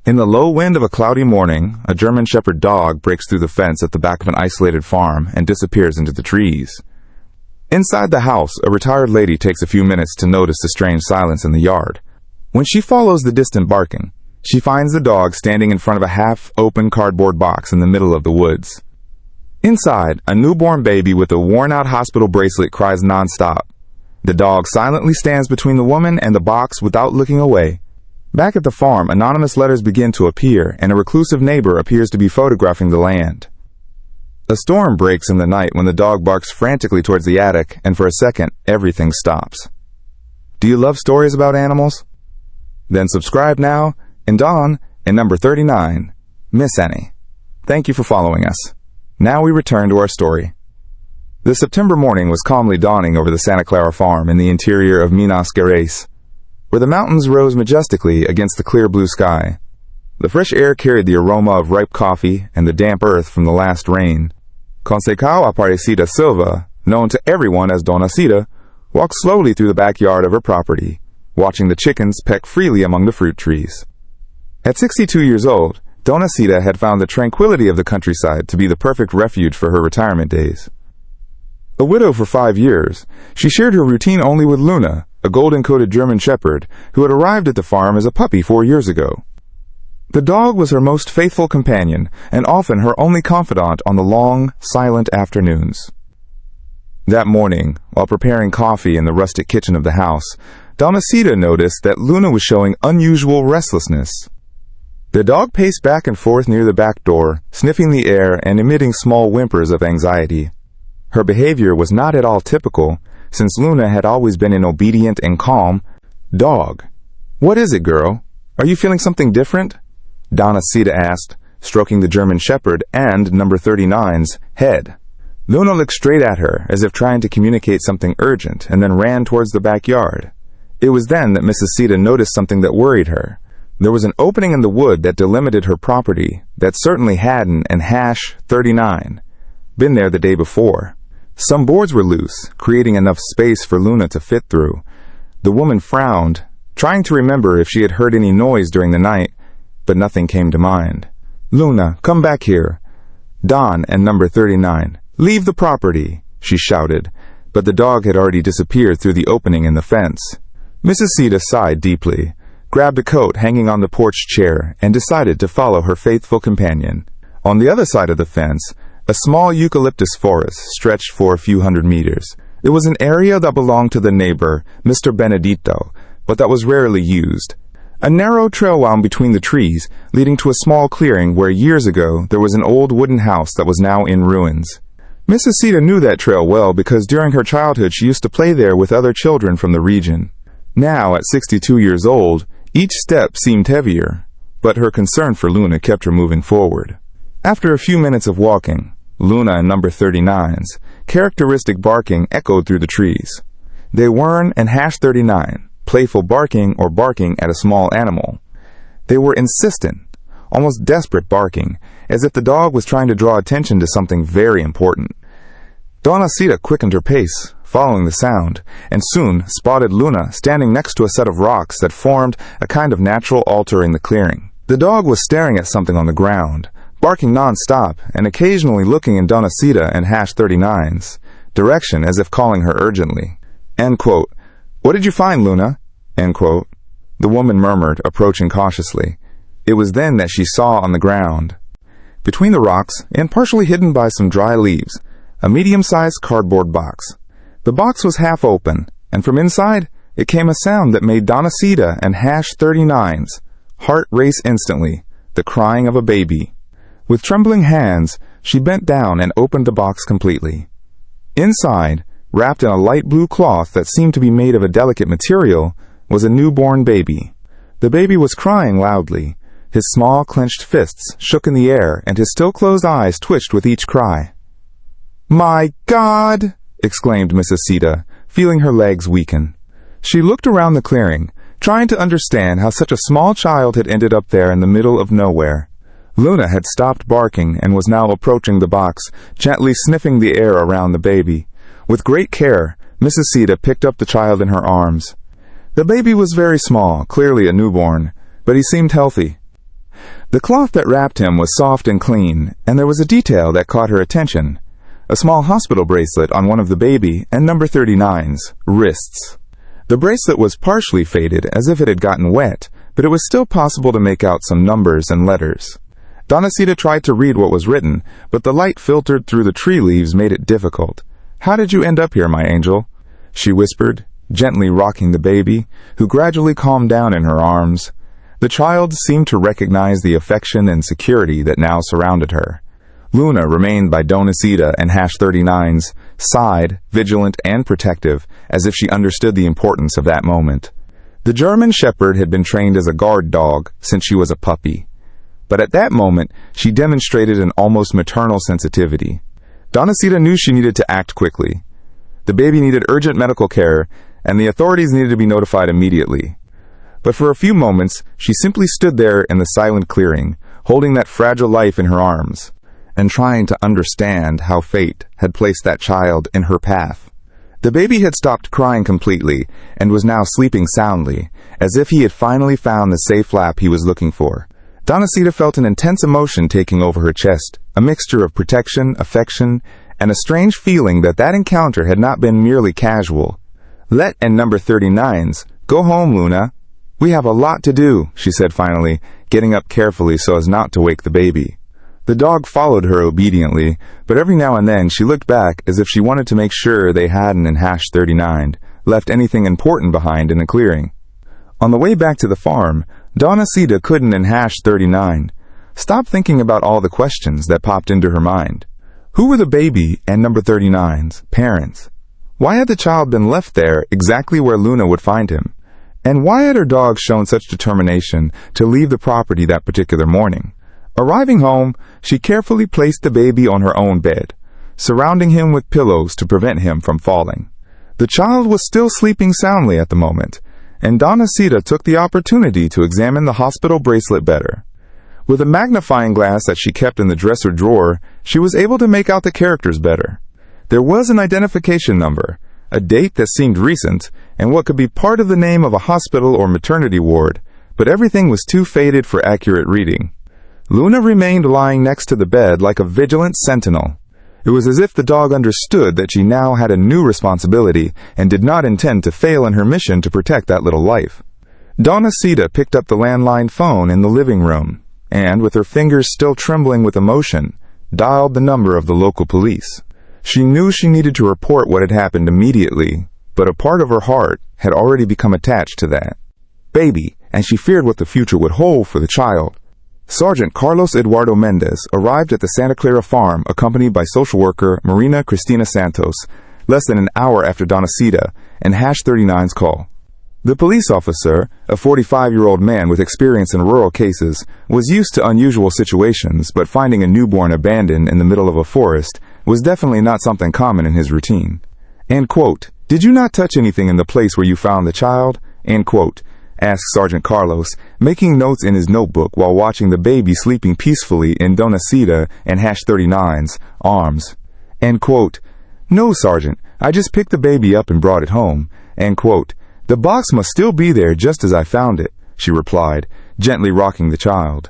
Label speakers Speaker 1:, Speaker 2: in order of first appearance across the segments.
Speaker 1: In the low wind of a cloudy morning, a German Shepherd dog breaks through the fence at the back of an isolated farm and disappears into the trees. Inside the house, a retired lady takes a few minutes to notice the strange silence in the yard. When she follows the distant barking, she finds the dog standing in front of a half-open cardboard box in the middle of the woods. Inside, a newborn baby with a worn-out hospital bracelet cries nonstop. The dog silently stands between the woman and the box without looking away. Back at the farm, anonymous letters begin to appear, and a reclusive neighbor appears to be photographing the land. A storm breaks in the night when the dog barks frantically towards the attic, and for a second, everything stops. Do you love stories about animals? Then subscribe now, and on, in number 39, Miss Annie. Thank you for following us. Now we return to our story. The September morning was calmly dawning over the Santa Clara farm in the interior of Minas Gerais, where the mountains rose majestically against the clear blue sky. The fresh air carried the aroma of ripe coffee and the damp earth from the last rain. Conceição Aparecida Silva, known to everyone as Dona Cida, walked slowly through the backyard of her property, watching the chickens peck freely among the fruit trees. At 62 years old, Dona Cida had found the tranquility of the countryside to be the perfect refuge for her retirement days. A widow for 5 years, she shared her routine only with Luna, a golden-coated German Shepherd who had arrived at the farm as a puppy 4 years ago. The dog was her most faithful companion and often her only confidant on the long, silent afternoons. That morning, while preparing coffee in the rustic kitchen of the house, Dona Cida noticed that Luna was showing unusual restlessness. The dog paced back and forth near the back door, sniffing the air and emitting small whimpers of anxiety. Her behavior was not at all typical, since Luna had always been an obedient and calm dog. "What is it, girl? Are you feeling something different?" Dona Cida asked, stroking the German Shepherd and number 39's head. Luna looked straight at her, as if trying to communicate something urgent, and then ran towards the backyard. It was then that Mrs. Cida noticed something that worried her. There was an opening in the wood that delimited her property that certainly hadn't an #39 been there the day before. Some boards were loose, creating enough space for Luna to fit through. The woman frowned, trying to remember if she had heard any noise during the night, but nothing came to mind. "Luna, come back here." "Don and number 39, leave the property," she shouted, but the dog had already disappeared through the opening in the fence. Mrs. Cida sighed deeply, grabbed a coat hanging on the porch chair, and decided to follow her faithful companion. On the other side of the fence, a small eucalyptus forest stretched for a few hundred meters. It was an area that belonged to the neighbor, Mr. Benedito, but that was rarely used. A narrow trail wound between the trees, leading to a small clearing where years ago there was an old wooden house that was now in ruins. Mrs. Cida knew that trail well because during her childhood she used to play there with other children from the region. Now, at 62 years old, each step seemed heavier, but her concern for Luna kept her moving forward. After a few minutes of walking, Luna and number 39's characteristic barking echoed through the trees. They weren't an #39, playful barking or barking at a small animal. They were insistent, almost desperate barking, as if the dog was trying to draw attention to something very important. Dona Cida quickened her pace, following the sound, and soon spotted Luna standing next to a set of rocks that formed a kind of natural altar in the clearing. The dog was staring at something on the ground, barking non-stop, and occasionally looking in Dona Cida and #39's direction as if calling her urgently. End quote. "What did you find, Luna?" End quote. The woman murmured, approaching cautiously. It was then that she saw on the ground, between the rocks and partially hidden by some dry leaves, a medium-sized cardboard box. The box was half open, and from inside it came a sound that made Dona Cida and #39's heart race instantly, the crying of a baby. With trembling hands, she bent down and opened the box completely. Inside, wrapped in a light blue cloth that seemed to be made of a delicate material, was a newborn baby. The baby was crying loudly. His small, clenched fists shook in the air, and his still-closed eyes twitched with each cry. "My God!" exclaimed Mrs. Cida, feeling her legs weaken. She looked around the clearing, trying to understand how such a small child had ended up there in the middle of nowhere. Luna had stopped barking and was now approaching the box, gently sniffing the air around the baby. With great care, Mrs. Cida picked up the child in her arms. The baby was very small, clearly a newborn, but he seemed healthy. The cloth that wrapped him was soft and clean, and there was a detail that caught her attention. A small hospital bracelet on one of the baby and number 39's wrists. The bracelet was partially faded, as if it had gotten wet, but it was still possible to make out some numbers and letters. Donacita tried to read what was written, but the light filtered through the tree leaves made it difficult. "How did you end up here, my angel?" she whispered, gently rocking the baby, who gradually calmed down in her arms. The child seemed to recognize the affection and security that now surrounded her. Luna remained by Donacita and #39's side, vigilant and protective, as if she understood the importance of that moment. The German Shepherd had been trained as a guard dog since she was a puppy. But at that moment, she demonstrated an almost maternal sensitivity. Donacita knew she needed to act quickly. The baby needed urgent medical care, and the authorities needed to be notified immediately. But for a few moments, she simply stood there in the silent clearing, holding that fragile life in her arms, and trying to understand how fate had placed that child in her path. The baby had stopped crying completely, and was now sleeping soundly, as if he had finally found the safe lap he was looking for. Donacita felt an intense emotion taking over her chest, a mixture of protection, affection, and a strange feeling that that encounter had not been merely casual. "Let and number 39's go home, Luna. We have a lot to do," she said finally, getting up carefully so as not to wake the baby. The dog followed her obediently, but every now and then she looked back as if she wanted to make sure they hadn't in #39 left anything important behind in the clearing. On the way back to the farm, Donacita couldn't in #39 stop thinking about all the questions that popped into her mind. Who were the baby and number 39's parents? Why had the child been left there exactly where Luna would find him? And why had her dog shown such determination to leave the property that particular morning? Arriving home, she carefully placed the baby on her own bed, surrounding him with pillows to prevent him from falling. The child was still sleeping soundly at the moment, and Donacita took the opportunity to examine the hospital bracelet better. With a magnifying glass that she kept in the dresser drawer, she was able to make out the characters better. There was an identification number, a date that seemed recent, and what could be part of the name of a hospital or maternity ward, but everything was too faded for accurate reading. Luna remained lying next to the bed like a vigilant sentinel. It was as if the dog understood that she now had a new responsibility and did not intend to fail in her mission to protect that little life. Donacita picked up the landline phone in the living room, and, with her fingers still trembling with emotion, dialed the number of the local police. She knew she needed to report what had happened immediately, but a part of her heart had already become attached to that baby, and she feared what the future would hold for the child. Sergeant Carlos Eduardo Mendez arrived at the Santa Clara farm accompanied by social worker Marina Cristina Santos less than an hour after Donacita and #39's call. The police officer, a 45-year-old man with experience in rural cases, was used to unusual situations, but finding a newborn abandoned in the middle of a forest was definitely not something common in his routine. And quote, "Did you not touch anything in the place where you found the child?" End quote, asked Sergeant Carlos, making notes in his notebook while watching the baby sleeping peacefully in Donacita and #39's arms. End quote, "No, Sergeant, I just picked the baby up and brought it home." End quote, "The box must still be there just as I found it," she replied, gently rocking the child.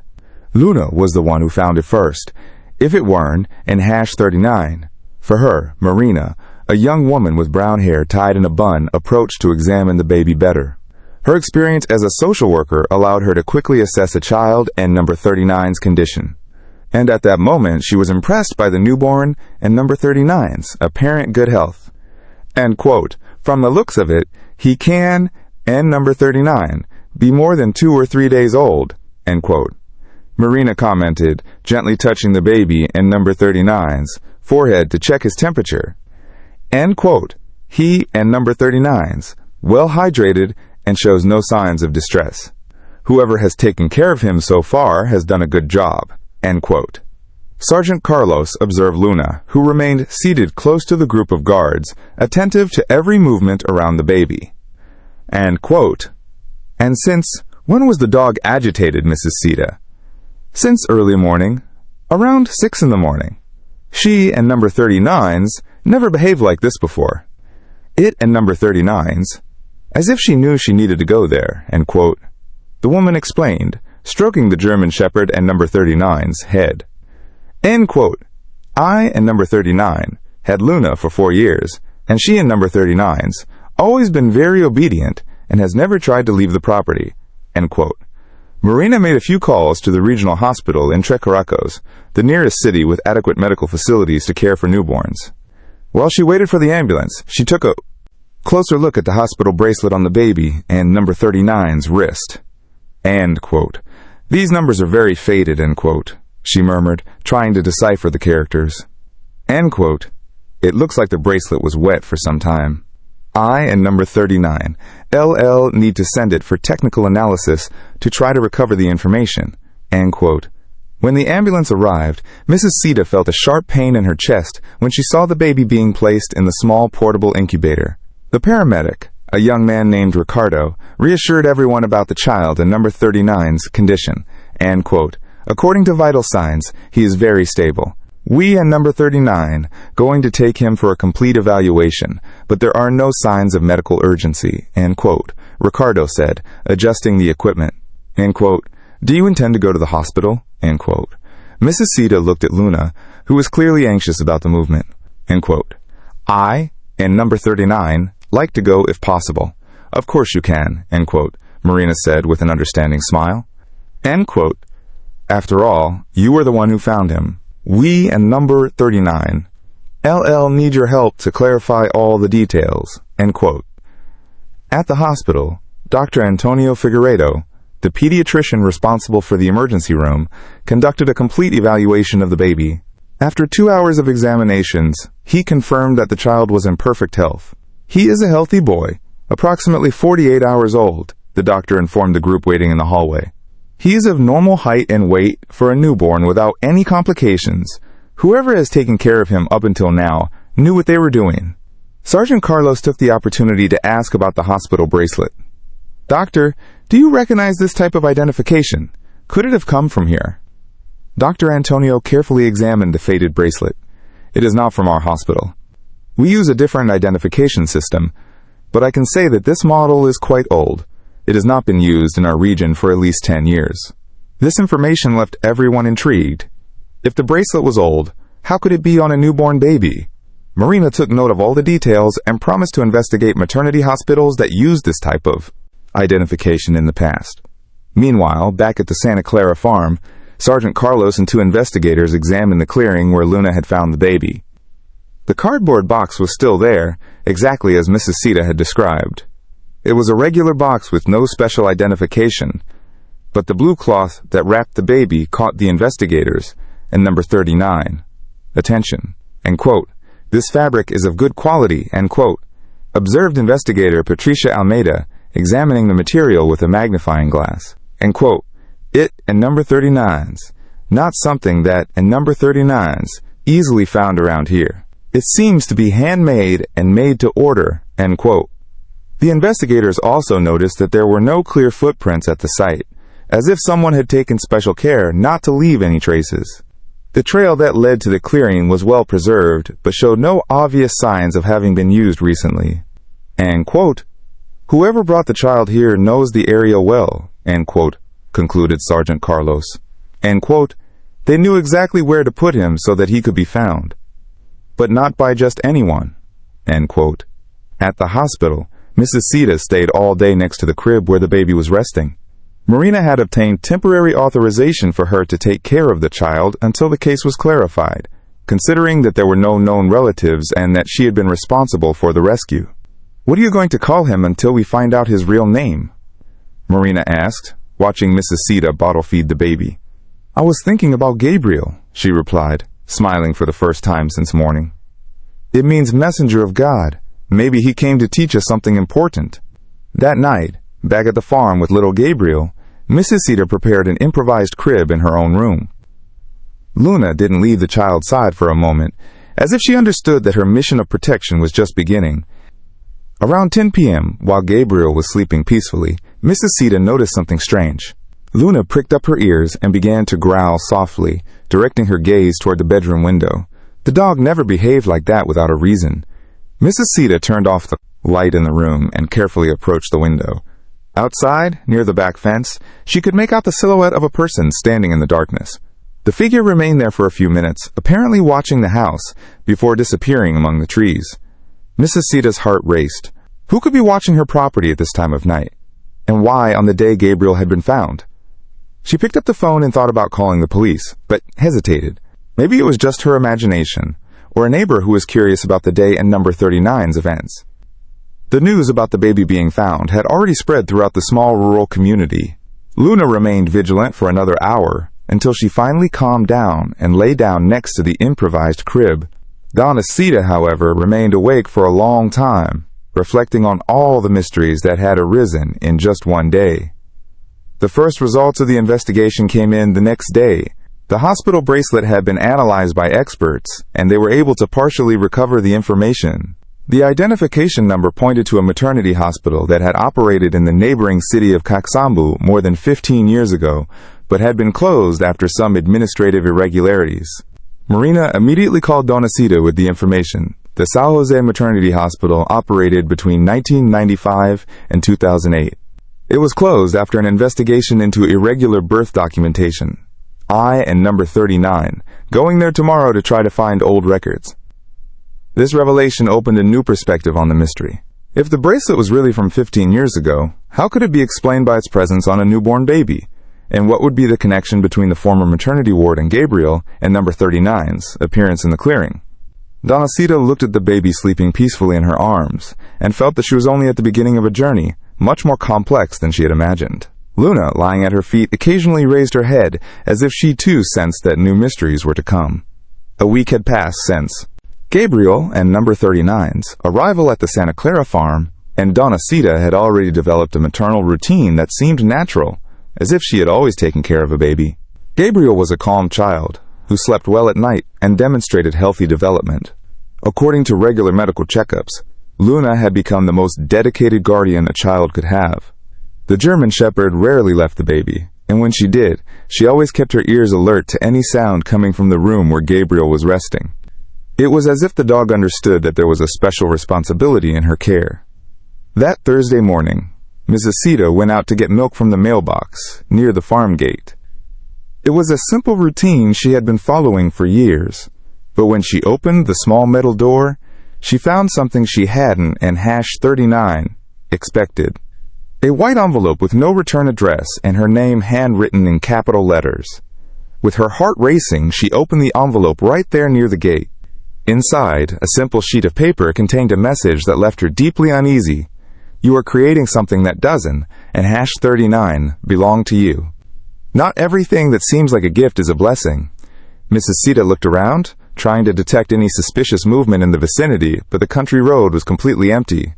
Speaker 1: Luna was the one who found it first. If it weren't, in #39. For her, Marina, a young woman with brown hair tied in a bun, approached to examine the baby better. Her experience as a social worker allowed her to quickly assess a child and number 39's condition. And at that moment, she was impressed by the newborn and number 39's apparent good health. End quote, "From the looks of it, he can, and number 39, be more than 2 or 3 days old." End quote. Marina commented, gently touching the baby and number 39's forehead to check his temperature. End quote. "He and number 39's well hydrated and shows no signs of distress. Whoever has taken care of him so far has done a good job." End quote. Sergeant Carlos observed Luna, who remained seated close to the group of guards, attentive to every movement around the baby. End quote. "And since when was the dog agitated, Mrs. Sita?" "Since early morning, around 6 in the morning. She and number 39's never behaved like this before. It and number 39's, as if she knew she needed to go there." End quote. The woman explained, stroking the German Shepherd and number 39's head. End quote. I and number 39 had Luna for 4 years, and she and number 39's always been very obedient and has never tried to leave the property. End quote. Marina made a few calls to the regional hospital in Tres Caracos, the nearest city with adequate medical facilities to care for newborns. While she waited for the ambulance, she took a closer look at the hospital bracelet on the baby and number 39's wrist. End quote. These numbers are very faded, end quote, she murmured, trying to decipher the characters. End quote. It looks like the bracelet was wet for some time. I and number 39, LL need to send it for technical analysis to try to recover the information. End quote. When the ambulance arrived, Mrs. Sita felt a sharp pain in her chest when she saw the baby being placed in the small portable incubator. The paramedic, a young man named Ricardo, reassured everyone about the child and number 39's condition. End quote. According to vital signs, he is very stable. We and number 39 going to take him for a complete evaluation, but there are no signs of medical urgency. End quote. Ricardo said, adjusting the equipment. End quote. Do you intend to go to the hospital? End quote. Mrs. Sita looked at Luna, who was clearly anxious about the movement. End quote. I and number 39 like to go if possible. Of course you can. End quote. Marina said with an understanding smile. End quote. After all, you were the one who found him. We and number 39. LL need your help to clarify all the details. End quote. At the hospital, Dr. Antonio Figueiredo, the pediatrician responsible for the emergency room, conducted a complete evaluation of the baby. After 2 hours of examinations, he confirmed that the child was in perfect health. He is a healthy boy, approximately 48 hours old, the doctor informed the group waiting in the hallway. He is of normal height and weight for a newborn without any complications. Whoever has taken care of him up until now knew what they were doing. Sergeant Carlos took the opportunity to ask about the hospital bracelet. Doctor, do you recognize this type of identification? Could it have come from here? Dr. Antonio carefully examined the faded bracelet. It is not from our hospital. We use a different identification system, but I can say that this model is quite old. It has not been used in our region for at least 10 years. This information left everyone intrigued. If the bracelet was old, how could it be on a newborn baby? Marina took note of all the details and promised to investigate maternity hospitals that used this type of identification in the past. Meanwhile, back at the Santa Clara farm, Sergeant Carlos and 2 investigators examined the clearing where Luna had found the baby. The cardboard box was still there, exactly as Mrs. Sita had described. It was a regular box with no special identification, but the blue cloth that wrapped the baby caught the investigators and number 39. Attention. End quote. This fabric is of good quality, end quote, observed investigator Patricia Almeida, examining the material with a magnifying glass. End quote. It and number 39's, not something that and number 39's easily found around here. It seems to be handmade and made to order, end quote. The investigators also noticed that there were no clear footprints at the site, as if someone had taken special care not to leave any traces. The trail that led to the clearing was well preserved, but showed no obvious signs of having been used recently. End quote. Whoever brought the child here knows the area well, end quote, concluded Sergeant Carlos. End quote. They knew exactly where to put him so that he could be found. But not by just anyone, end quote. At the hospital, Mrs. Sita stayed all day next to the crib where the baby was resting. Marina had obtained temporary authorization for her to take care of the child until the case was clarified, considering that there were no known relatives and that she had been responsible for the rescue. What are you going to call him until we find out his real name? Marina asked, watching Mrs. Sita bottle feed the baby. I was thinking about Gabriel, she replied, smiling for the first time since morning. It means messenger of God. Maybe he came to teach us something important. That night, back at the farm with little Gabriel, Mrs. Sita prepared an improvised crib in her own room. Luna didn't leave the child's side for a moment, as if she understood that her mission of protection was just beginning. Around 10 p.m., while Gabriel was sleeping peacefully, Mrs. Sita noticed something strange. Luna pricked up her ears and began to growl softly, directing her gaze toward the bedroom window. The dog never behaved like that without a reason. Mrs. Sita turned off the light in the room and carefully approached the window. Outside, near the back fence, she could make out the silhouette of a person standing in the darkness. The figure remained there for a few minutes, apparently watching the house, before disappearing among the trees. Mrs. Sita's heart raced. Who could be watching her property at this time of night? And why on the day Gabriel had been found? She picked up the phone and thought about calling the police, but hesitated. Maybe it was just her imagination, or a neighbor who was curious about the day and number 39's events. The news about the baby being found had already spread throughout the small rural community. Luna remained vigilant for another hour, until she finally calmed down and lay down next to the improvised crib. Donna Sita, however, remained awake for a long time, reflecting on all the mysteries that had arisen in just one day. The first results of the investigation came in the next day. The hospital bracelet had been analyzed by experts, and they were able to partially recover the information. The identification number pointed to a maternity hospital that had operated in the neighboring city of Kaksambu more than 15 years ago, but had been closed after some administrative irregularities. Marina immediately called Donna Sita with the information. The San Jose Maternity Hospital operated between 1995 and 2008. It was closed after an investigation into irregular birth documentation. I and number 39, going there tomorrow to try to find old records. This revelation opened a new perspective on the mystery. If the bracelet was really from 15 years ago, how could it be explained by its presence on a newborn baby? And what would be the connection between the former maternity ward and Gabriel and number 39's appearance in the clearing? Donna Sita looked at the baby sleeping peacefully in her arms and felt that she was only at the beginning of a journey, much more complex than she had imagined. Luna, lying at her feet, occasionally raised her head as if she too sensed that new mysteries were to come. A week had passed since Gabriel and number 39's arrival at the Santa Clara farm, and Donna Sita had already developed a maternal routine that seemed natural, as if she had always taken care of a baby. Gabriel was a calm child, who slept well at night and demonstrated healthy development. According to regular medical checkups, Luna had become the most dedicated guardian a child could have. The German Shepherd rarely left the baby, and when she did, she always kept her ears alert to any sound coming from the room where Gabriel was resting. It was as if the dog understood that there was a special responsibility in her care. That Thursday morning, Mrs. Sita went out to get milk from the mailbox near the farm gate. It was a simple routine she had been following for years, but when she opened the small metal door, she found something she hadn't and #39 expected. A white envelope with no return address and her name handwritten in capital letters. With her heart racing, she opened the envelope right there near the gate. Inside, a simple sheet of paper contained a message that left her deeply uneasy. You are creating something that doesn't, and #39 belong to you. Not everything that seems like a gift is a blessing. Mrs. Sita looked around, trying to detect any suspicious movement in the vicinity, but the country road was completely empty.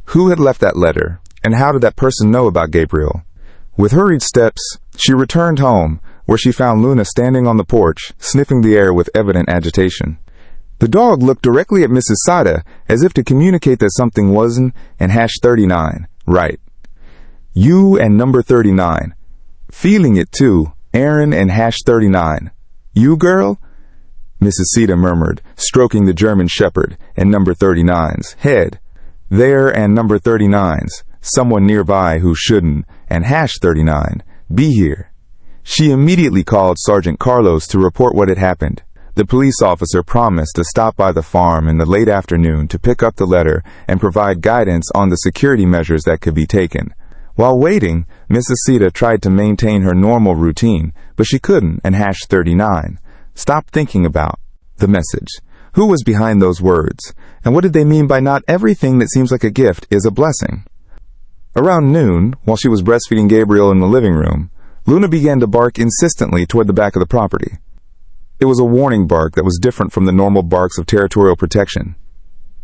Speaker 1: Who had left that letter, and how did that person know about Gabriel? With hurried steps, she returned home, where she found Luna standing on the porch, sniffing the air with evident agitation. The dog looked directly at Mrs. Sita, as if to communicate that something wasn't, and #39, right. You and number 39. Feeling it too, Aaron and #39. You, girl? Mrs. Sita murmured, stroking the German Shepherd and number 39's head. There and number 39's, someone nearby who shouldn't, and #39, be here. She immediately called Sergeant Carlos to report what had happened. The police officer promised to stop by the farm in the late afternoon to pick up the letter and provide guidance on the security measures that could be taken. While waiting, Mrs. Sita tried to maintain her normal routine, but she couldn't, and #39 stopped thinking about the message. Who was behind those words, and what did they mean by not everything that seems like a gift is a blessing? Around noon, while she was breastfeeding Gabriel in the living room, Luna began to bark insistently toward the back of the property. It was a warning bark that was different from the normal barks of territorial protection.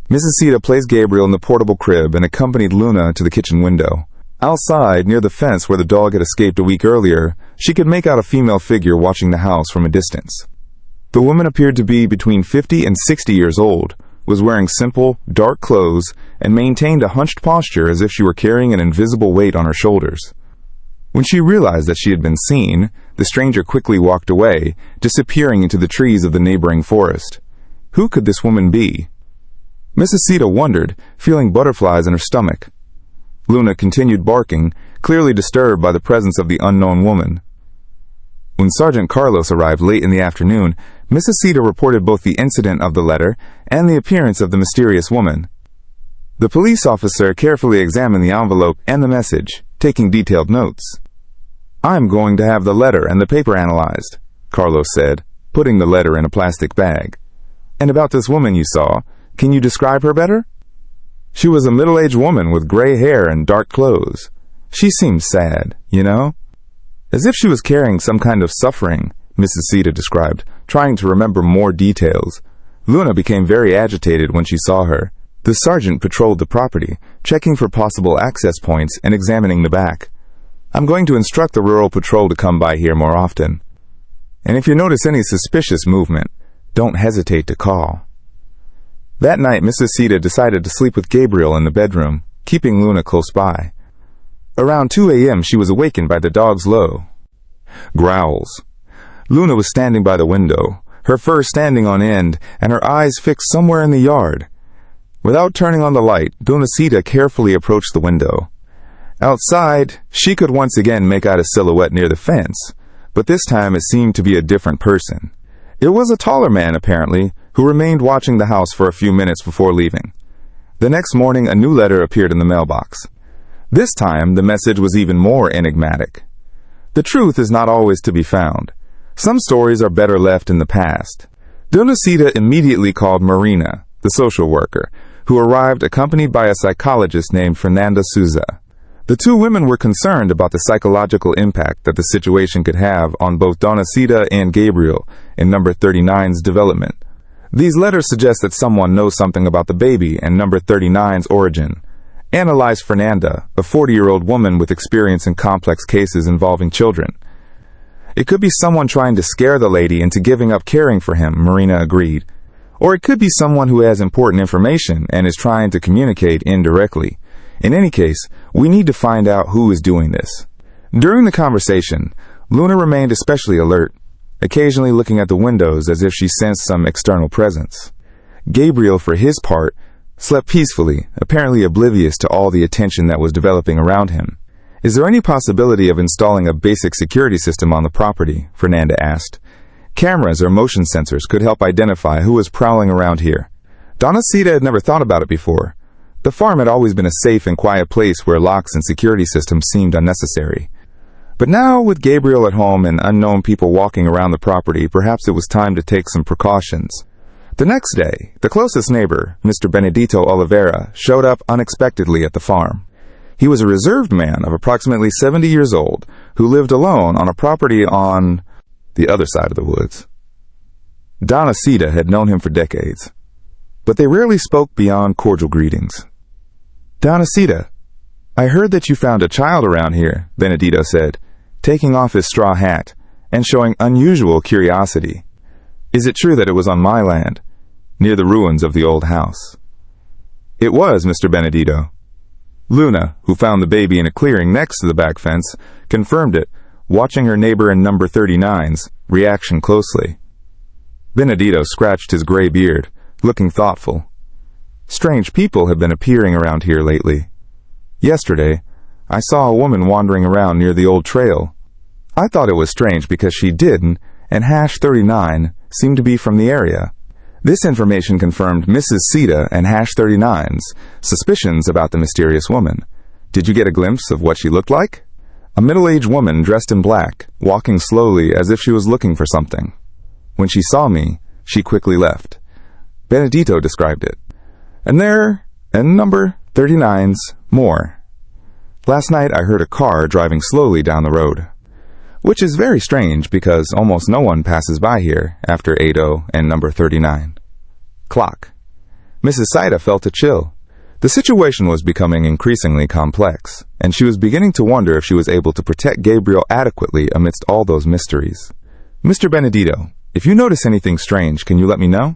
Speaker 1: Mrs. Sita placed Gabriel in the portable crib and accompanied Luna to the kitchen window. Outside, near the fence where the dog had escaped a week earlier, she could make out a female figure watching the house from a distance. The woman appeared to be between 50 and 60 years old, was wearing simple, dark clothes, and maintained a hunched posture as if she were carrying an invisible weight on her shoulders. When she realized that she had been seen, the stranger quickly walked away, disappearing into the trees of the neighboring forest. Who could this woman be? Mrs. Sita wondered, feeling butterflies in her stomach. Luna continued barking, clearly disturbed by the presence of the unknown woman. When Sergeant Carlos arrived late in the afternoon, Mrs. Sita reported both the incident of the letter and the appearance of the mysterious woman. The police officer carefully examined the envelope and the message, taking detailed notes. "I'm going to have the letter and the paper analyzed," Carlos said, putting the letter in a plastic bag. "And about this woman you saw, can you describe her better?" "She was a middle-aged woman with gray hair and dark clothes. She seemed sad, you know? As if she was carrying some kind of suffering," Mrs. Sita described, trying to remember more details. Luna became very agitated when she saw her. The sergeant patrolled the property, checking for possible access points and examining the back. "I'm going to instruct the rural patrol to come by here more often. And if you notice any suspicious movement, don't hesitate to call." That night, Mrs. Sita decided to sleep with Gabriel in the bedroom, keeping Luna close by. Around 2 a.m., she was awakened by the dog's low growls. Luna was standing by the window, her fur standing on end, and her eyes fixed somewhere in the yard. Without turning on the light, Dona Sita carefully approached the window. Outside, she could once again make out a silhouette near the fence, but this time it seemed to be a different person. It was a taller man, apparently, who remained watching the house for a few minutes before leaving. The next morning, a new letter appeared in the mailbox. This time, the message was even more enigmatic. The truth is not always to be found. Some stories are better left in the past. Dona Sita immediately called Marina, the social worker, who arrived accompanied by a psychologist named Fernanda Souza. The two women were concerned about the psychological impact that the situation could have on both Dona Sita and Gabriel in number 39's development. These letters suggest that someone knows something about the baby and number 39's origin. Analyze Fernanda, a 40-year-old woman with experience in complex cases involving children. "It could be someone trying to scare the lady into giving up caring for him," Marina agreed. "Or it could be someone who has important information and is trying to communicate indirectly. In any case, we need to find out who is doing this." During the conversation, Luna remained especially alert, occasionally looking at the windows as if she sensed some external presence. Gabriel, for his part, slept peacefully, apparently oblivious to all the attention that was developing around him. "Is there any possibility of installing a basic security system on the property?" Fernanda asked. "Cameras or motion sensors could help identify who is prowling around here." Dona Sita had never thought about it before. The farm had always been a safe and quiet place where locks and security systems seemed unnecessary. But now, with Gabriel at home and unknown people walking around the property, perhaps it was time to take some precautions. The next day, the closest neighbor, Mr. Benedito Oliveira, showed up unexpectedly at the farm. He was a reserved man of approximately 70 years old who lived alone on a property on the other side of the woods. Dona Sita had known him for decades, but they rarely spoke beyond cordial greetings. "Dona Sita, I heard that you found a child around here," Benedito said, taking off his straw hat and showing unusual curiosity. "Is it true that it was on my land, near the ruins of the old house?" "It was, Mr. Benedito." Luna, who found the baby in a clearing next to the back fence, confirmed it, watching her neighbor in number 39's reaction closely. Benedito scratched his gray beard, looking thoughtful. "Strange people have been appearing around here lately. Yesterday, I saw a woman wandering around near the old trail. I thought it was strange because she didn't, and hash 39 seemed to be from the area." This information confirmed Mrs. Sita and hash 39's suspicions about the mysterious woman. "Did you get a glimpse of what she looked like?" "A middle-aged woman dressed in black, walking slowly as if she was looking for something. When she saw me, she quickly left." Benedito described it. "And there, in number 39's, more. Last night I heard a car driving slowly down the road, which is very strange because almost no one passes by here after 80 and number 39. Clock." Mrs. Sita felt a chill. The situation was becoming increasingly complex, and she was beginning to wonder if she was able to protect Gabriel adequately amidst all those mysteries. "Mr. Benedito, if you notice anything strange, can you let me know?"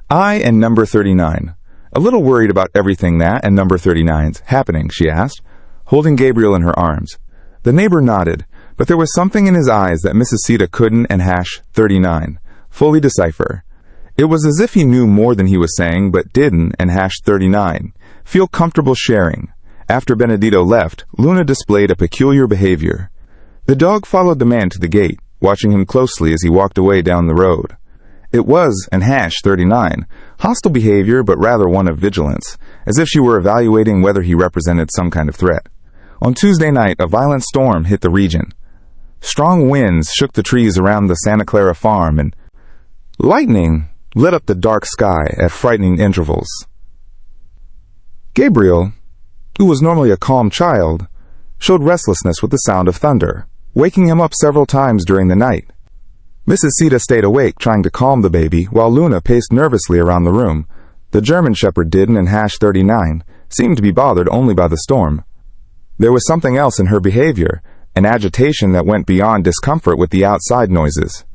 Speaker 1: "I and number 39. A little worried about everything that and number 39's happening," she asked, holding Gabriel in her arms. The neighbor nodded, but there was something in his eyes that Mrs. Sita couldn't and hash 39 fully decipher. It was as if he knew more than he was saying, but didn't and hash 39 feel comfortable sharing. After Benedito left, Luna displayed a peculiar behavior. The dog followed the man to the gate, watching him closely as he walked away down the road. It was an #39, hostile behavior but rather one of vigilance, as if she were evaluating whether he represented some kind of threat. On Tuesday night, a violent storm hit the region. Strong winds shook the trees around the Santa Clara farm, and lightning lit up the dark sky at frightening intervals. Gabriel, who was normally a calm child, showed restlessness with the sound of thunder, waking him up several times during the night. Mrs. Sita stayed awake trying to calm the baby, while Luna paced nervously around the room. The German Shepherd didn't, and #39 seemed to be bothered only by the storm. There was something else in her behavior, an agitation that went beyond discomfort with the outside noises.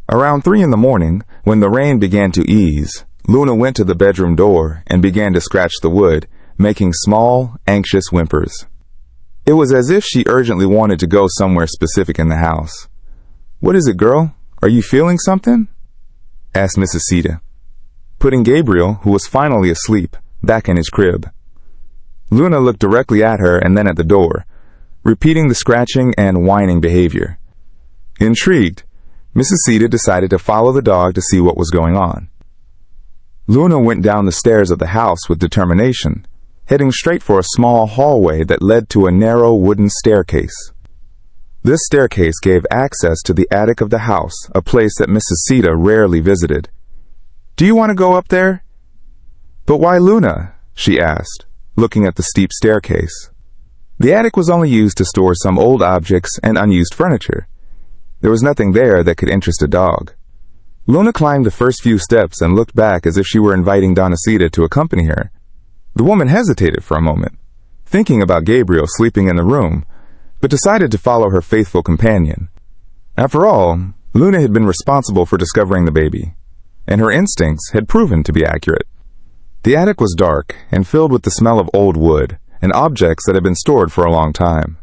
Speaker 1: Around 3 in the morning, when the rain began to ease, Luna went to the bedroom door and began to scratch the wood, making small, anxious whimpers. It was as if she urgently wanted to go somewhere specific in the house. "What is it, girl? Are you feeling something?" asked Mrs. Sita, putting Gabriel, who was finally asleep, back in his crib. Luna looked directly at her and then at the door, repeating the scratching and whining behavior. Intrigued, Mrs. Sita decided to follow the dog to see what was going on. Luna went down the stairs of the house with determination, heading straight for a small hallway that led to a narrow wooden staircase. This staircase gave access to the attic of the house, a place that Mrs. Sita rarely visited. "Do you want to go up there?" "But why, Luna?" she asked, looking at the steep staircase. The attic was only used to store some old objects and unused furniture. There was nothing there that could interest a dog. Luna climbed the first few steps and looked back as if she were inviting Donacita to accompany her. The woman hesitated for a moment, thinking about Gabriel sleeping in the room, but decided to follow her faithful companion. After all, Luna had been responsible for discovering the baby, and her instincts had proven to be accurate. The attic was dark and filled with the smell of old wood and objects that had been stored for a long time.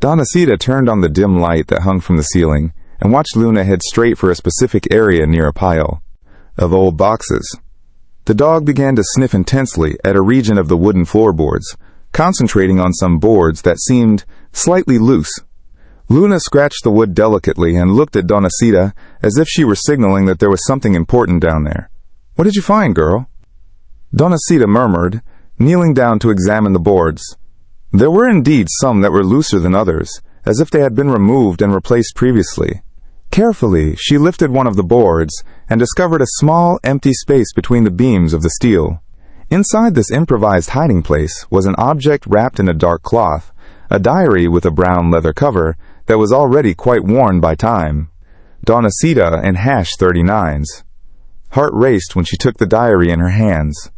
Speaker 1: Donacita turned on the dim light that hung from the ceiling and watched Luna head straight for a specific area near a pile of old boxes. The dog began to sniff intensely at a region of the wooden floorboards, concentrating on some boards that seemed slightly loose. Luna scratched the wood delicately and looked at Donacita as if she were signaling that there was something important down there. "What did you find, girl?" Donacita murmured, kneeling down to examine the boards. There were indeed some that were looser than others, as if they had been removed and replaced previously. Carefully, she lifted one of the boards and discovered a small, empty space between the beams of the steel. Inside this improvised hiding place was an object wrapped in a dark cloth, a diary with a brown leather cover that was already quite worn by time. Donacita and #39's heart raced when she took the diary in her hands.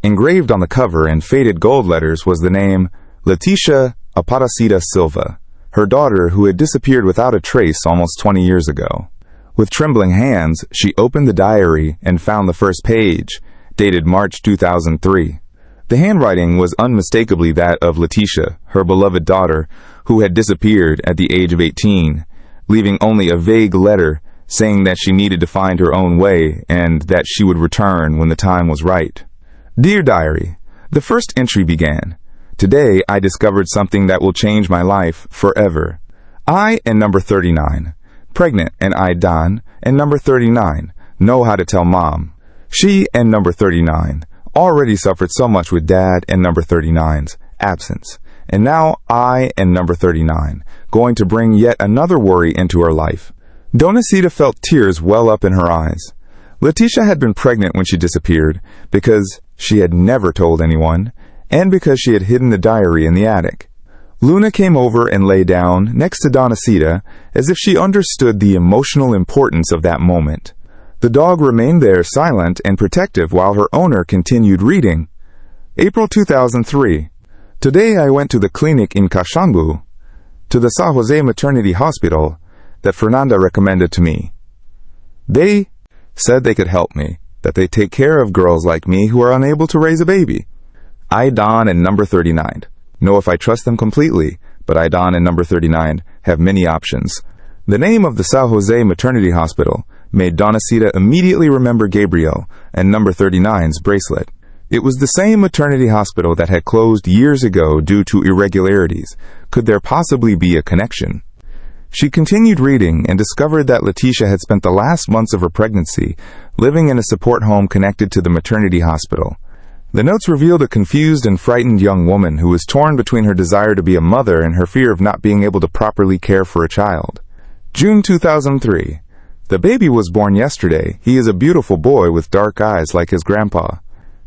Speaker 1: Engraved on the cover in faded gold letters was the name Leticia Aparecida Silva, her daughter who had disappeared without a trace almost 20 years ago. With trembling hands, she opened the diary and found the first page, dated March 2003. The handwriting was unmistakably that of Leticia, her beloved daughter, who had disappeared at the age of 18, leaving only a vague letter saying that she needed to find her own way and that she would return when the time was right. Dear Diary, the first entry began. Today I discovered something that will change my life forever. I and number 39, pregnant, and I, Don, and number 39, know how to tell Mom. She and number 39 already suffered so much with Dad and number 39's absence. And now I and number 39 going to bring yet another worry into her life. Donacita felt tears well up in her eyes. Leticia had been pregnant when she disappeared because she had never told anyone, and because she had hidden the diary in the attic. Luna came over and lay down next to Donacita as if she understood the emotional importance of that moment. The dog remained there silent and protective while her owner continued reading. April 2003. Today I went to the clinic in Caxambu, to the San Jose Maternity Hospital that Fernanda recommended to me. They said they could help me, that they take care of girls like me who are unable to raise a baby. I, Don, and number 39 know if I trust them completely, but I, Don, and number 39 have many options. The name of the San Jose Maternity Hospital made Donacita immediately remember Gabriel and number 39's bracelet. It was the same maternity hospital that had closed years ago due to irregularities. Could there possibly be a connection? She continued reading and discovered that Letitia had spent the last months of her pregnancy living in a support home connected to the maternity hospital. The notes revealed a confused and frightened young woman who was torn between her desire to be a mother and her fear of not being able to properly care for a child. June 2003. The baby was born yesterday. He is a beautiful boy with dark eyes like his grandpa.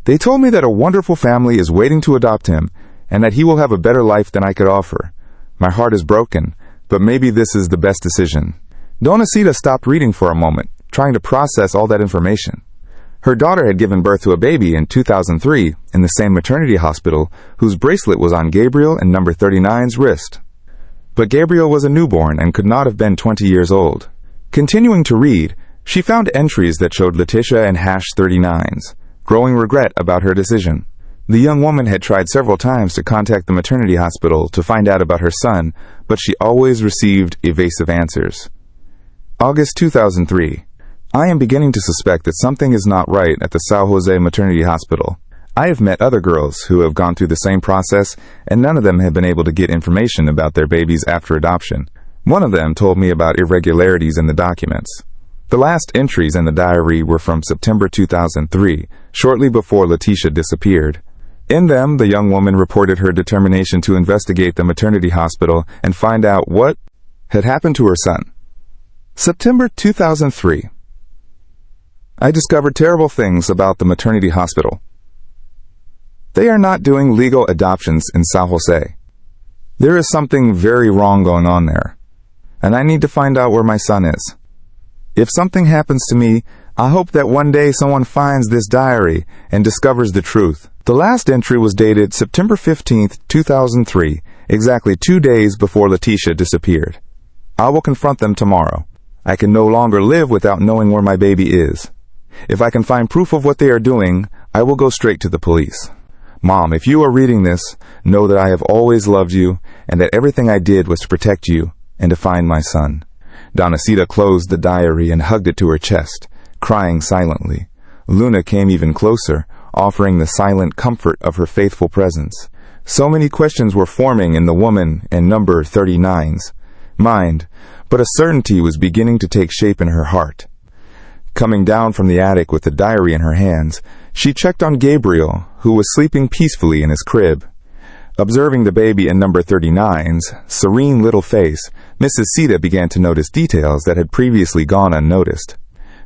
Speaker 1: They told me that a wonderful family is waiting to adopt him and that he will have a better life than I could offer. My heart is broken, but maybe this is the best decision. Donacita stopped reading for a moment, trying to process all that information. Her daughter had given birth to a baby in 2003 in the same maternity hospital whose bracelet was on Gabriel and number 39's wrist. But Gabriel was a newborn and could not have been 20 years old. Continuing to read, she found entries that showed Letitia and #39's, growing regret about her decision. The young woman had tried several times to contact the maternity hospital to find out about her son, but she always received evasive answers. August 2003. I am beginning to suspect that something is not right at the San Jose Maternity Hospital. I have met other girls who have gone through the same process, and none of them have been able to get information about their babies after adoption. One of them told me about irregularities in the documents. The last entries in the diary were from September 2003, shortly before Letitia disappeared. In them, the young woman reported her determination to investigate the maternity hospital and find out what had happened to her son. September 2003. I discovered terrible things about the maternity hospital. They are not doing legal adoptions in San Jose. There is something very wrong going on there, and I need to find out where my son is. If something happens to me, I hope that one day someone finds this diary and discovers the truth. The last entry was dated September 15th, 2003, exactly 2 days before Letitia disappeared. I will confront them tomorrow. I can no longer live without knowing where my baby is. If I can find proof of what they are doing, I will go straight to the police. Mom, if you are reading this, know that I have always loved you and that everything I did was to protect you and to find my son. Donacita closed the diary and hugged it to her chest, crying silently. Luna came even closer, offering the silent comfort of her faithful presence. So many questions were forming in the woman and number 39's mind, but a certainty was beginning to take shape in her heart. Coming down from the attic with the diary in her hands, she checked on Gabriel, who was sleeping peacefully in his crib. Observing the baby in number 39's serene little face, Mrs. Sita began to notice details that had previously gone unnoticed.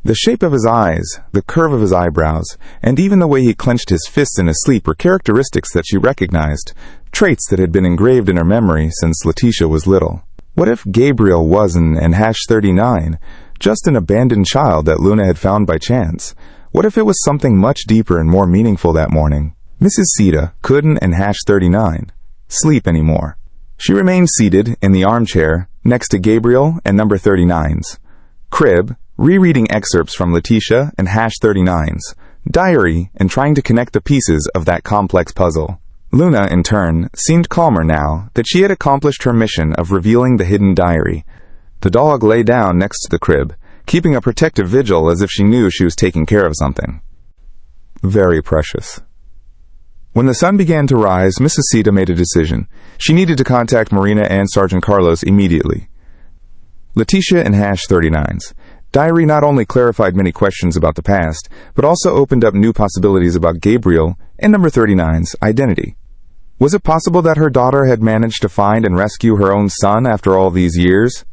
Speaker 1: The shape of his eyes, the curve of his eyebrows, and even the way he clenched his fists in his sleep were characteristics that she recognized, traits that had been engraved in her memory since Letitia was little. What if Gabriel wasn't an #39, just an abandoned child that Luna had found by chance? What if it was something much deeper and more meaningful that morning? Mrs. Sita couldn't and #39 sleep anymore. She remained seated in the armchair next to Gabriel and number 39's crib, rereading excerpts from Letitia and #39's diary and trying to connect the pieces of that complex puzzle. Luna, in turn, seemed calmer now that she had accomplished her mission of revealing the hidden diary. The dog lay down next to the crib, keeping a protective vigil as if she knew she was taking care of something. Very precious. When the sun began to rise, Mrs. Sita made a decision. She needed to contact Marina and Sergeant Carlos immediately. Letitia and #39's diary not only clarified many questions about the past, but also opened up new possibilities about Gabriel and number 39's identity. Was it possible that her daughter had managed to find and rescue her own son after all these years?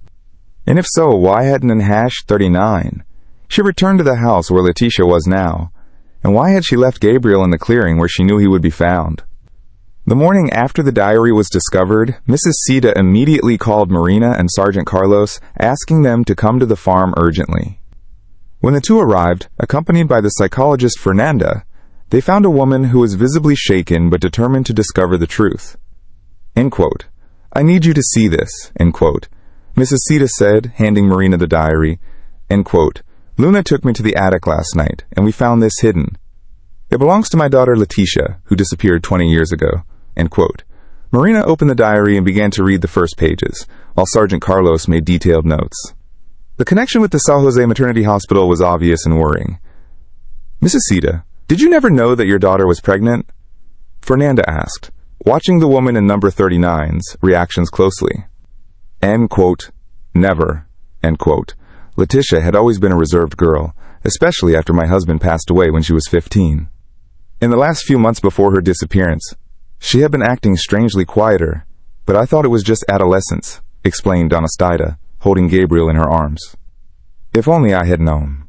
Speaker 1: And if so, why hadn't an #39? She returned to the house where Letitia was now. And why had she left Gabriel in the clearing where she knew he would be found? The morning after the diary was discovered, Mrs. Sita immediately called Marina and Sergeant Carlos, asking them to come to the farm urgently. When the two arrived, accompanied by the psychologist Fernanda, they found a woman who was visibly shaken but determined to discover the truth. End quote. I need you to see this, end quote. Mrs. Sita said, handing Marina the diary, end quote. Luna took me to the attic last night, and we found this hidden. It belongs to my daughter Letitia, who disappeared 20 years ago. End quote. Marina opened the diary and began to read the first pages, while Sergeant Carlos made detailed notes. The connection with the San Jose Maternity Hospital was obvious and worrying. Mrs. Sita, "Did you never know that your daughter was pregnant?" Fernanda asked, watching the woman in number 39's reactions closely. End quote. Never. End quote. Letitia had always been a reserved girl, especially after my husband passed away when she was 15. In the last few months before her disappearance, she had been acting strangely quieter, but I thought it was just adolescence, explained Donacita, holding Gabriel in her arms. If only I had known.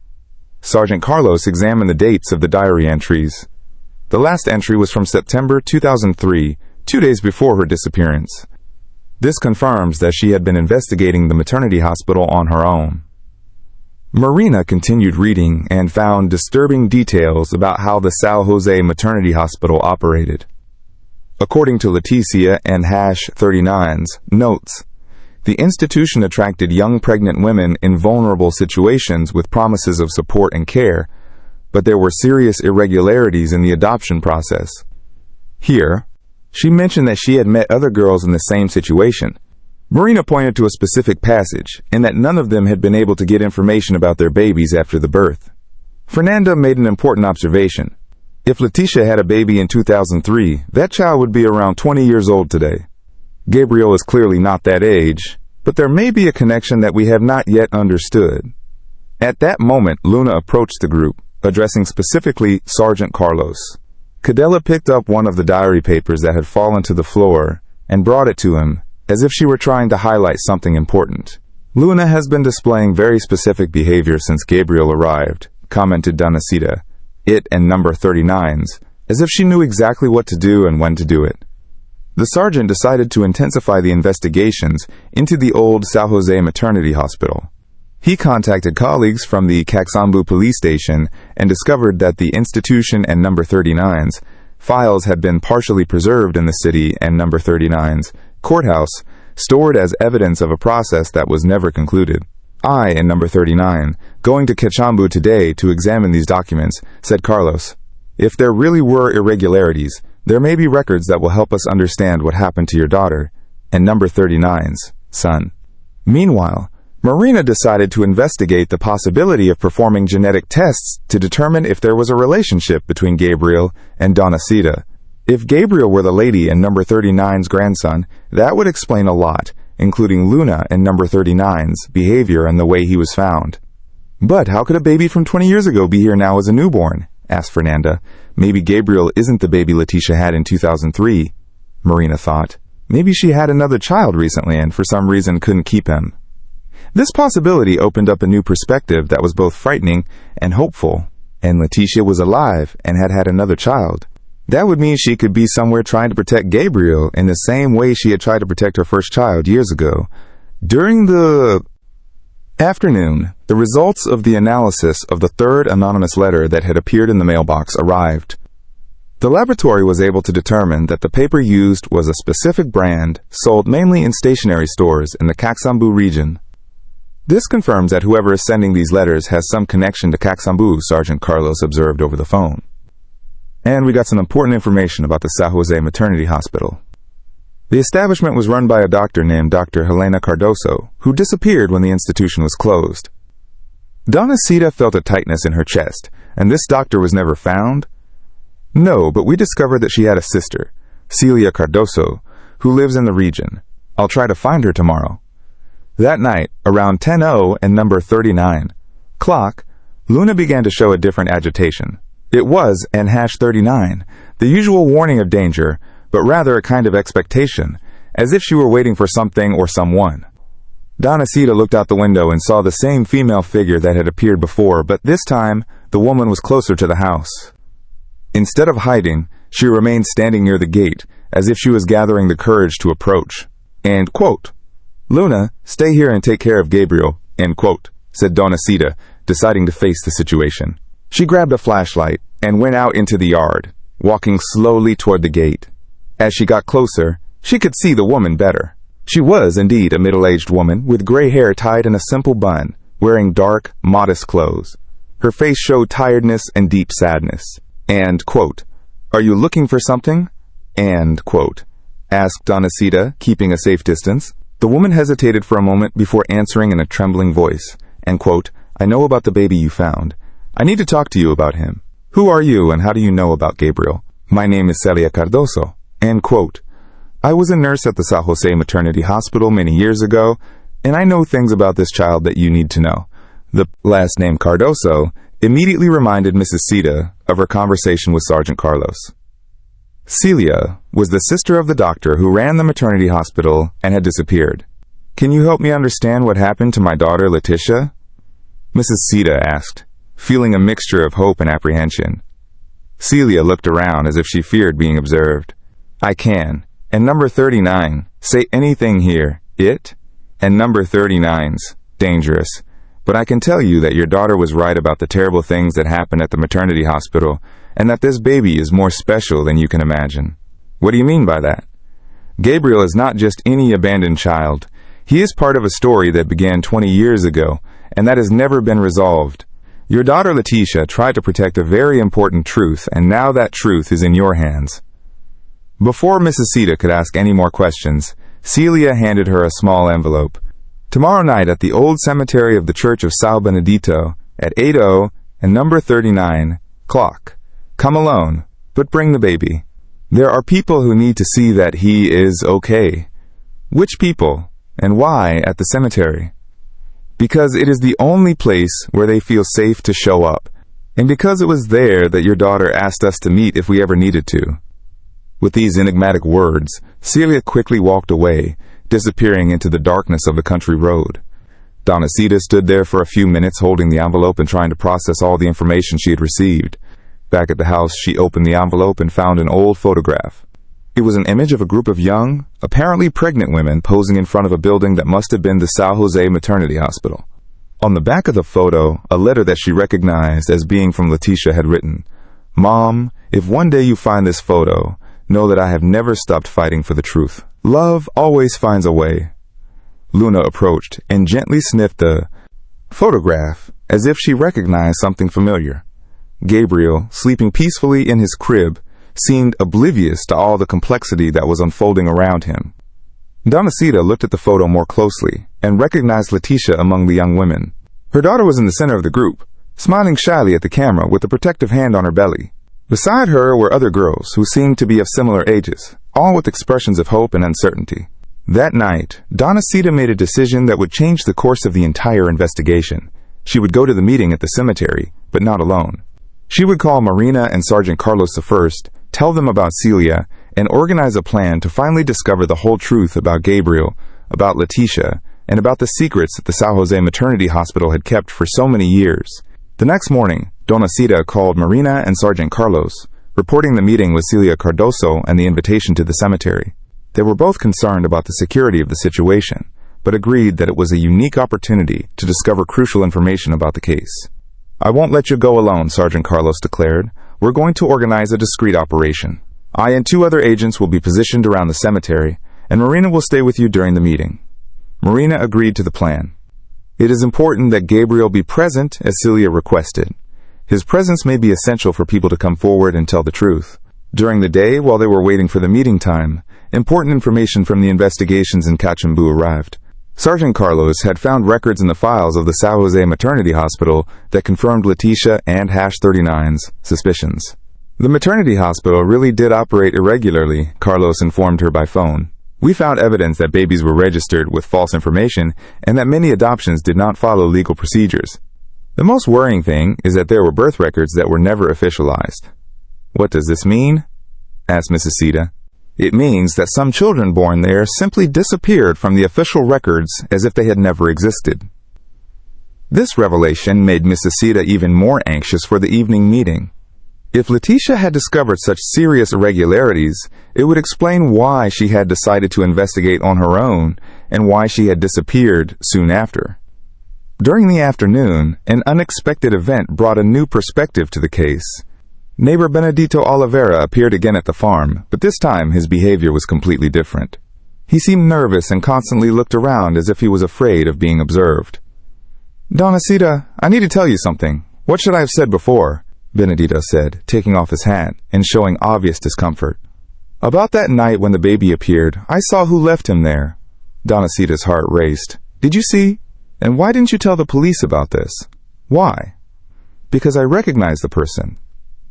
Speaker 1: Sergeant Carlos examined the dates of the diary entries. The last entry was from September 2003, 2 days before her disappearance. This confirms that she had been investigating the maternity hospital on her own. Marina continued reading and found disturbing details about how the San Jose Maternity Hospital operated. According to Leticia and #39's notes, the institution attracted young pregnant women in vulnerable situations with promises of support and care, but there were serious irregularities in the adoption process. Here, she mentioned that she had met other girls in the same situation. Marina pointed to a specific passage, and that none of them had been able to get information about their babies after the birth. Fernanda made an important observation. If Letitia had a baby in 2003, that child would be around 20 years old today. Gabriel is clearly not that age, but there may be a connection that we have not yet understood. At that moment, Luna approached the group, addressing specifically Sergeant Carlos. Cadella picked up one of the diary papers that had fallen to the floor and brought it to him, as if she were trying to highlight something important. "Luna has been displaying very specific behavior since Gabriel arrived," commented Donacita, it and number 39's, as if she knew exactly what to do and when to do it. The sergeant decided to intensify the investigations into the old San Jose Maternity Hospital. He contacted colleagues from the Caxambu police station and discovered that the institution and number 39's files had been partially preserved in the city and number 39's courthouse, stored as evidence of a process that was never concluded. "I and number 39 going to Caxambu today to examine these documents," said Carlos. "If there really were irregularities, there may be records that will help us understand what happened to your daughter and number 39's son." Meanwhile, Marina decided to investigate the possibility of performing genetic tests to determine if there was a relationship between Gabriel and Donacita. If Gabriel were the lady and number 39's grandson, that would explain a lot, including Luna and number 39's behavior and the way he was found. "But how could a baby from 20 years ago be here now as a newborn?" asked Fernanda. "Maybe Gabriel isn't the baby Letitia had in 2003, Marina thought. Maybe she had another child recently and for some reason couldn't keep him. This possibility opened up a new perspective that was both frightening and hopeful. And Letitia was alive and had had another child. That would mean she could be somewhere trying to protect Gabriel in the same way she had tried to protect her first child years ago. During the afternoon, the results of the analysis of the third anonymous letter that had appeared in the mailbox arrived. The laboratory was able to determine that the paper used was a specific brand sold mainly in stationery stores in the Caxambu region. This confirms that whoever is sending these letters has some connection to Caxambu, Sergeant Carlos observed over the phone. And we got some important information about the San Jose Maternity Hospital. The establishment was run by a doctor named Dr. Helena Cardoso, who disappeared when the institution was closed. Donacita felt a tightness in her chest, and this doctor was never found? No, but we discovered that she had a sister, Celia Cardoso, who lives in the region. I'll try to find her tomorrow. That night, around 10:00 and number 39 clock, Luna began to show a different agitation. It was an #39, the usual warning of danger, but rather a kind of expectation, as if she were waiting for something or someone. Donacita looked out the window and saw the same female figure that had appeared before, but this time the woman was closer to the house. Instead of hiding, she remained standing near the gate, as if she was gathering the courage to approach. And, quote, "Luna, stay here and take care of Gabriel," end quote, said Donacita, deciding to face the situation. She grabbed a flashlight and went out into the yard, walking slowly toward the gate. As she got closer, she could see the woman better. She was indeed a middle-aged woman with gray hair tied in a simple bun, wearing dark, modest clothes. Her face showed tiredness and deep sadness. And, quote, "Are you looking for something?" And, quote, asked Donacita, keeping a safe distance. The woman hesitated for a moment before answering in a trembling voice. And, quote, "I know about the baby you found. I need to talk to you about him." Who are you and how do you know about Gabriel? My name is Celia Cardoso. End quote. I was a nurse at the San Jose Maternity Hospital many years ago, and I know things about this child that you need to know. The last name Cardoso immediately reminded Mrs. Sita of her conversation with Sergeant Carlos. Celia was the sister of the doctor who ran the maternity hospital and had disappeared. Can you help me understand what happened to my daughter Letitia? Mrs. Sita asked, feeling a mixture of hope and apprehension. Celia looked around as if she feared being observed. I can. And number 39, say anything here. It? And number 39's dangerous. But I can tell you that your daughter was right about the terrible things that happened at the maternity hospital, and that this baby is more special than you can imagine. What do you mean by that? Gabriel is not just any abandoned child. He is part of a story that began 20 years ago, and that has never been resolved. Your daughter Letitia tried to protect a very important truth, and now that truth is in your hands. Before Mrs. Sita could ask any more questions, Celia handed her a small envelope. Tomorrow night at the old cemetery of the Church of Sao Benedito at 8:00 and number 39 clock. Come alone, but bring the baby. There are people who need to see that he is okay. Which people and why at the cemetery? Because it is the only place where they feel safe to show up, and because it was there that your daughter asked us to meet if we ever needed to. With these enigmatic words, Celia quickly walked away, disappearing into the darkness of the country road. Donna Sita stood there for a few minutes holding the envelope and trying to process all the information she had received. Back at the house, she opened the envelope and found an old photograph. It was an image of a group of young, apparently pregnant women posing in front of a building that must have been the San Jose Maternity Hospital. On the back of the photo, a letter that she recognized as being from Letitia had written, Mom, if one day you find this photo, know that I have never stopped fighting for the truth. Love always finds a way. Luna approached and gently sniffed the photograph as if she recognized something familiar. Gabriel, sleeping peacefully in his crib, seemed oblivious to all the complexity that was unfolding around him. Donna Sita looked at the photo more closely and recognized Letitia among the young women. Her daughter was in the center of the group, smiling shyly at the camera with a protective hand on her belly. Beside her were other girls who seemed to be of similar ages, all with expressions of hope and uncertainty. That night, Donna Sita made a decision that would change the course of the entire investigation. She would go to the meeting at the cemetery, but not alone. She would call Marina and Sergeant Carlos first, tell them about Celia, and organize a plan to finally discover the whole truth about Gabriel, about Letitia, and about the secrets that the San Jose Maternity Hospital had kept for so many years. The next morning, Donna Sita called Marina and Sergeant Carlos, reporting the meeting with Celia Cardoso and the invitation to the cemetery. They were both concerned about the security of the situation, but agreed that it was a unique opportunity to discover crucial information about the case. I won't let you go alone, Sergeant Carlos declared. We're going to organize a discreet operation. I and 2 other agents will be positioned around the cemetery, and Marina will stay with you during the meeting. Marina agreed to the plan. It is important that Gabriel be present as Celia requested. His presence may be essential for people to come forward and tell the truth. During the day, while they were waiting for the meeting time, important information from the investigations in Cachambu arrived. Sergeant Carlos had found records in the files of the San Jose Maternity Hospital that confirmed Letitia and #39's suspicions. The maternity hospital really did operate irregularly, Carlos informed her by phone. We found evidence that babies were registered with false information and that many adoptions did not follow legal procedures. The most worrying thing is that there were birth records that were never officialized. What does this mean? Asked Mrs. Sita. It means that some children born there simply disappeared from the official records as if they had never existed. This revelation made Mrs. Sita even more anxious for the evening meeting. If Letitia had discovered such serious irregularities, it would explain why she had decided to investigate on her own and why she had disappeared soon after. During the afternoon, an unexpected event brought a new perspective to the case. Neighbor Benedito Oliveira appeared again at the farm, but this time his behavior was completely different. He seemed nervous and constantly looked around as if he was afraid of being observed. Donna Sita, I need to tell you something. What should I have said before? Benedito said, taking off his hat and showing obvious discomfort. About that night when the baby appeared, I saw who left him there. Donna Sita's heart raced. Did you see? And why didn't you tell the police about this? Why? Because I recognized the person.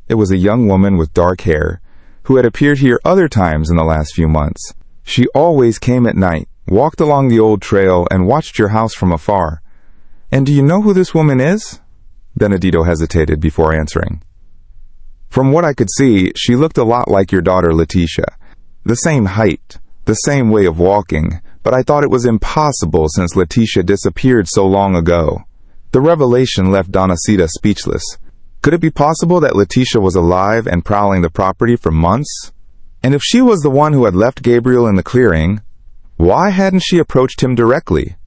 Speaker 1: It was a young woman with dark hair, who had appeared here other times in the last few months. She always came at night, walked along the old trail, and watched your house from afar. And do you know who this woman is? Benedito hesitated before answering. From what I could see, she looked a lot like your daughter Leticia. The same height, the same way of walking, but I thought it was impossible since Leticia disappeared so long ago. The revelation left Donacita speechless. Could it be possible that Leticia was alive and prowling the property for months? And if she was the one who had left Gabriel in the clearing, why hadn't she approached him directly?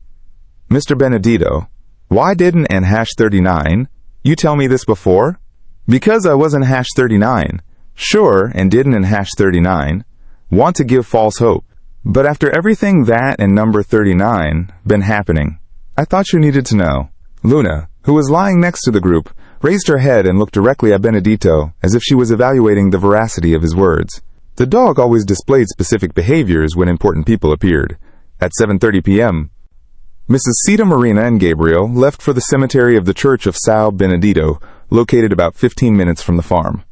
Speaker 1: Mr. Benedito, why didn't and #39 you tell me this before? Because I wasn't #39. Sure, and didn't and #39 want to give false hope. But after everything that and number 39 been happening, I thought you needed to know. Luna, who was lying next to the group, raised her head and looked directly at Benedito as if she was evaluating the veracity of his words. The dog always displayed specific behaviors when important people appeared. At 7:30 p.m., Mrs. Sita Marina and Gabriel left for the cemetery of the Church of Sao Benedito, located about 15 minutes from the farm.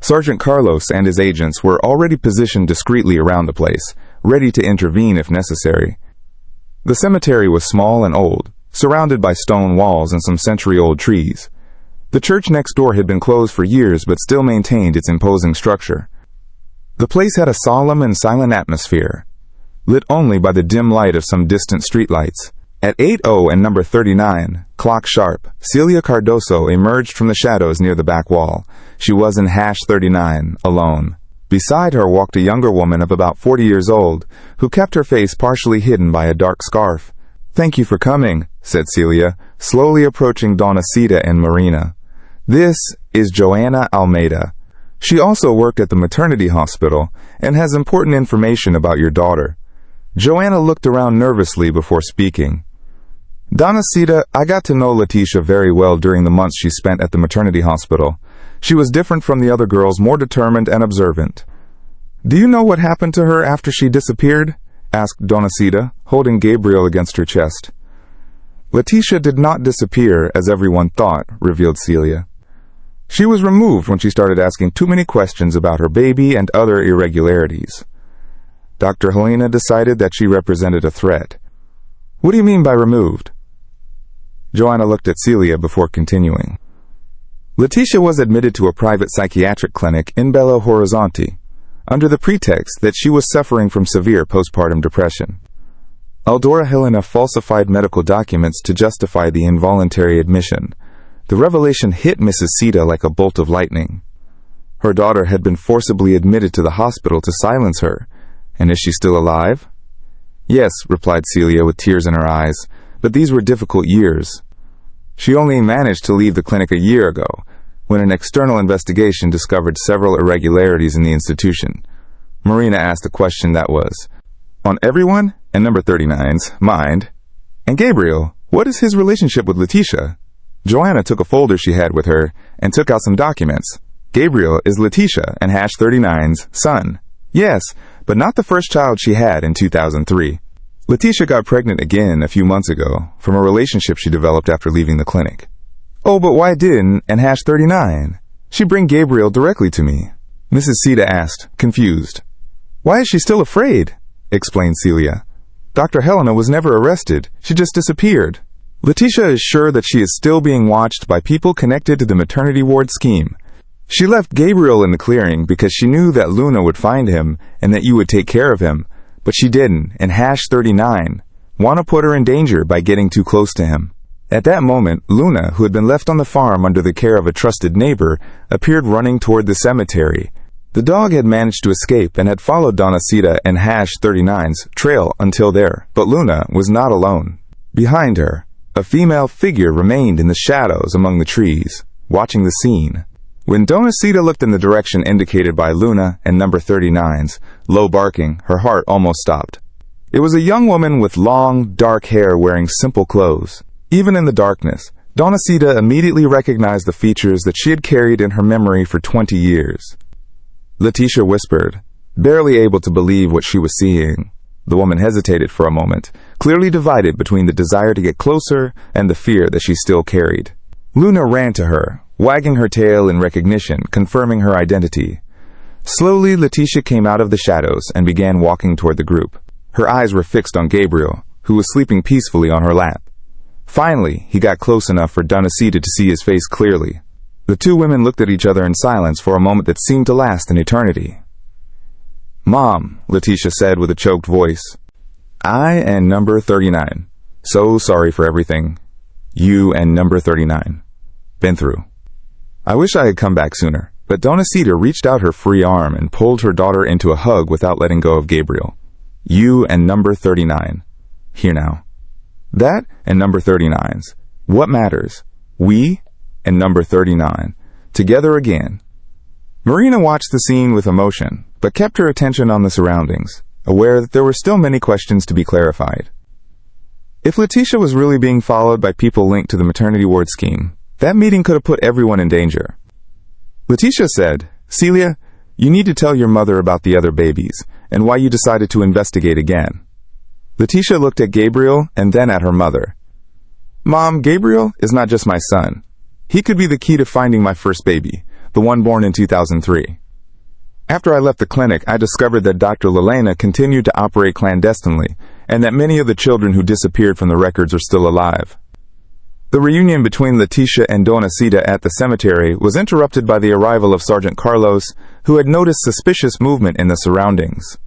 Speaker 1: Sergeant Carlos and his agents were already positioned discreetly around the place, ready to intervene if necessary. The cemetery was small and old, surrounded by stone walls and some century-old trees. The church next door had been closed for years but still maintained its imposing structure. The place had a solemn and silent atmosphere, lit only by the dim light of some distant streetlights. At 8:00 and number 39, clock sharp, Celia Cardoso emerged from the shadows near the back wall. She was in #39, alone. Beside her walked a younger woman of about 40 years old, who kept her face partially hidden by a dark scarf. "Thank you for coming," said Celia, slowly approaching Donacita and Marina. "This is Joanna Almeida. She also worked at the maternity hospital and has important information about your daughter." Joanna looked around nervously before speaking. "Donacita, I got to know Leticia very well during the months she spent at the maternity hospital. She was different from the other girls, more determined and observant." "Do you know what happened to her after she disappeared?" asked Donacita, holding Gabriel against her chest. "Leticia did not disappear, as everyone thought," revealed Celia. "She was removed when she started asking too many questions about her baby and other irregularities. Dr. Helena decided that she represented a threat." "What do you mean by removed?" Joanna looked at Celia before continuing. "Leticia was admitted to a private psychiatric clinic in Belo Horizonte, under the pretext that she was suffering from severe postpartum depression. Aldora Helena falsified medical documents to justify the involuntary admission. The revelation hit Mrs. Sita like a bolt of lightning. Her daughter had been forcibly admitted to the hospital to silence her. And is she still alive?" "Yes," replied Celia with tears in her eyes, "but these were difficult years. She only managed to leave the clinic a year ago, when an external investigation discovered several irregularities in the institution." Marina asked a question that was on everyone and number 39's mind. "And Gabriel, what is his relationship with Leticia?" Joanna took a folder she had with her and took out some documents. "Gabriel is Leticia and #39's son." "Yes, but not the first child she had in 2003. Leticia got pregnant again a few months ago from a relationship she developed after leaving the clinic." "Oh, but why didn't and #39 she bring Gabriel directly to me?" Mrs. Sita asked, confused. "Why is she still afraid?" explained Celia. "Dr. Helena was never arrested. She just disappeared. Leticia is sure that she is still being watched by people connected to the maternity ward scheme. She left Gabriel in the clearing because she knew that Luna would find him and that you would take care of him, but she didn't, and #39 want to put her in danger by getting too close to him." At that moment, Luna, who had been left on the farm under the care of a trusted neighbor, appeared running toward the cemetery. The dog had managed to escape and had followed Donacita and #39's trail until there, but Luna was not alone. Behind her, a female figure remained in the shadows among the trees, watching the scene. When Donacita looked in the direction indicated by Luna and number 39's low barking, her heart almost stopped. It was a young woman with long, dark hair wearing simple clothes. Even in the darkness, Donacita immediately recognized the features that she had carried in her memory for 20 years. Leticia whispered, barely able to believe what she was seeing. The woman hesitated for a moment, clearly divided between the desire to get closer and the fear that she still carried. Luna ran to her, wagging her tail in recognition, confirming her identity. Slowly, Letitia came out of the shadows and began walking toward the group. Her eyes were fixed on Gabriel, who was sleeping peacefully on her lap. Finally, he got close enough for Donacita to see his face clearly. The two women looked at each other in silence for a moment that seemed to last an eternity. "Mom," Letitia said with a choked voice. "I and number 39. So sorry for everything. You and number 39. Been through. I wish I had come back sooner." But Donacita reached out her free arm and pulled her daughter into a hug without letting go of Gabriel. "You and number 39. Here now. That and number 39's. What matters? We and number 39. Together again." Marina watched the scene with emotion, but kept her attention on the surroundings, aware that there were still many questions to be clarified. If Letitia was really being followed by people linked to the maternity ward scheme, that meeting could have put everyone in danger. Letitia said, "Celia, you need to tell your mother about the other babies, and why you decided to investigate again." Letitia looked at Gabriel and then at her mother. "Mom, Gabriel is not just my son. He could be the key to finding my first baby, the one born in 2003. After I left the clinic, I discovered that Dr. Lelena continued to operate clandestinely, and that many of the children who disappeared from the records are still alive." The reunion between Letitia and Donacita at the cemetery was interrupted by the arrival of Sergeant Carlos, who had noticed suspicious movement in the surroundings.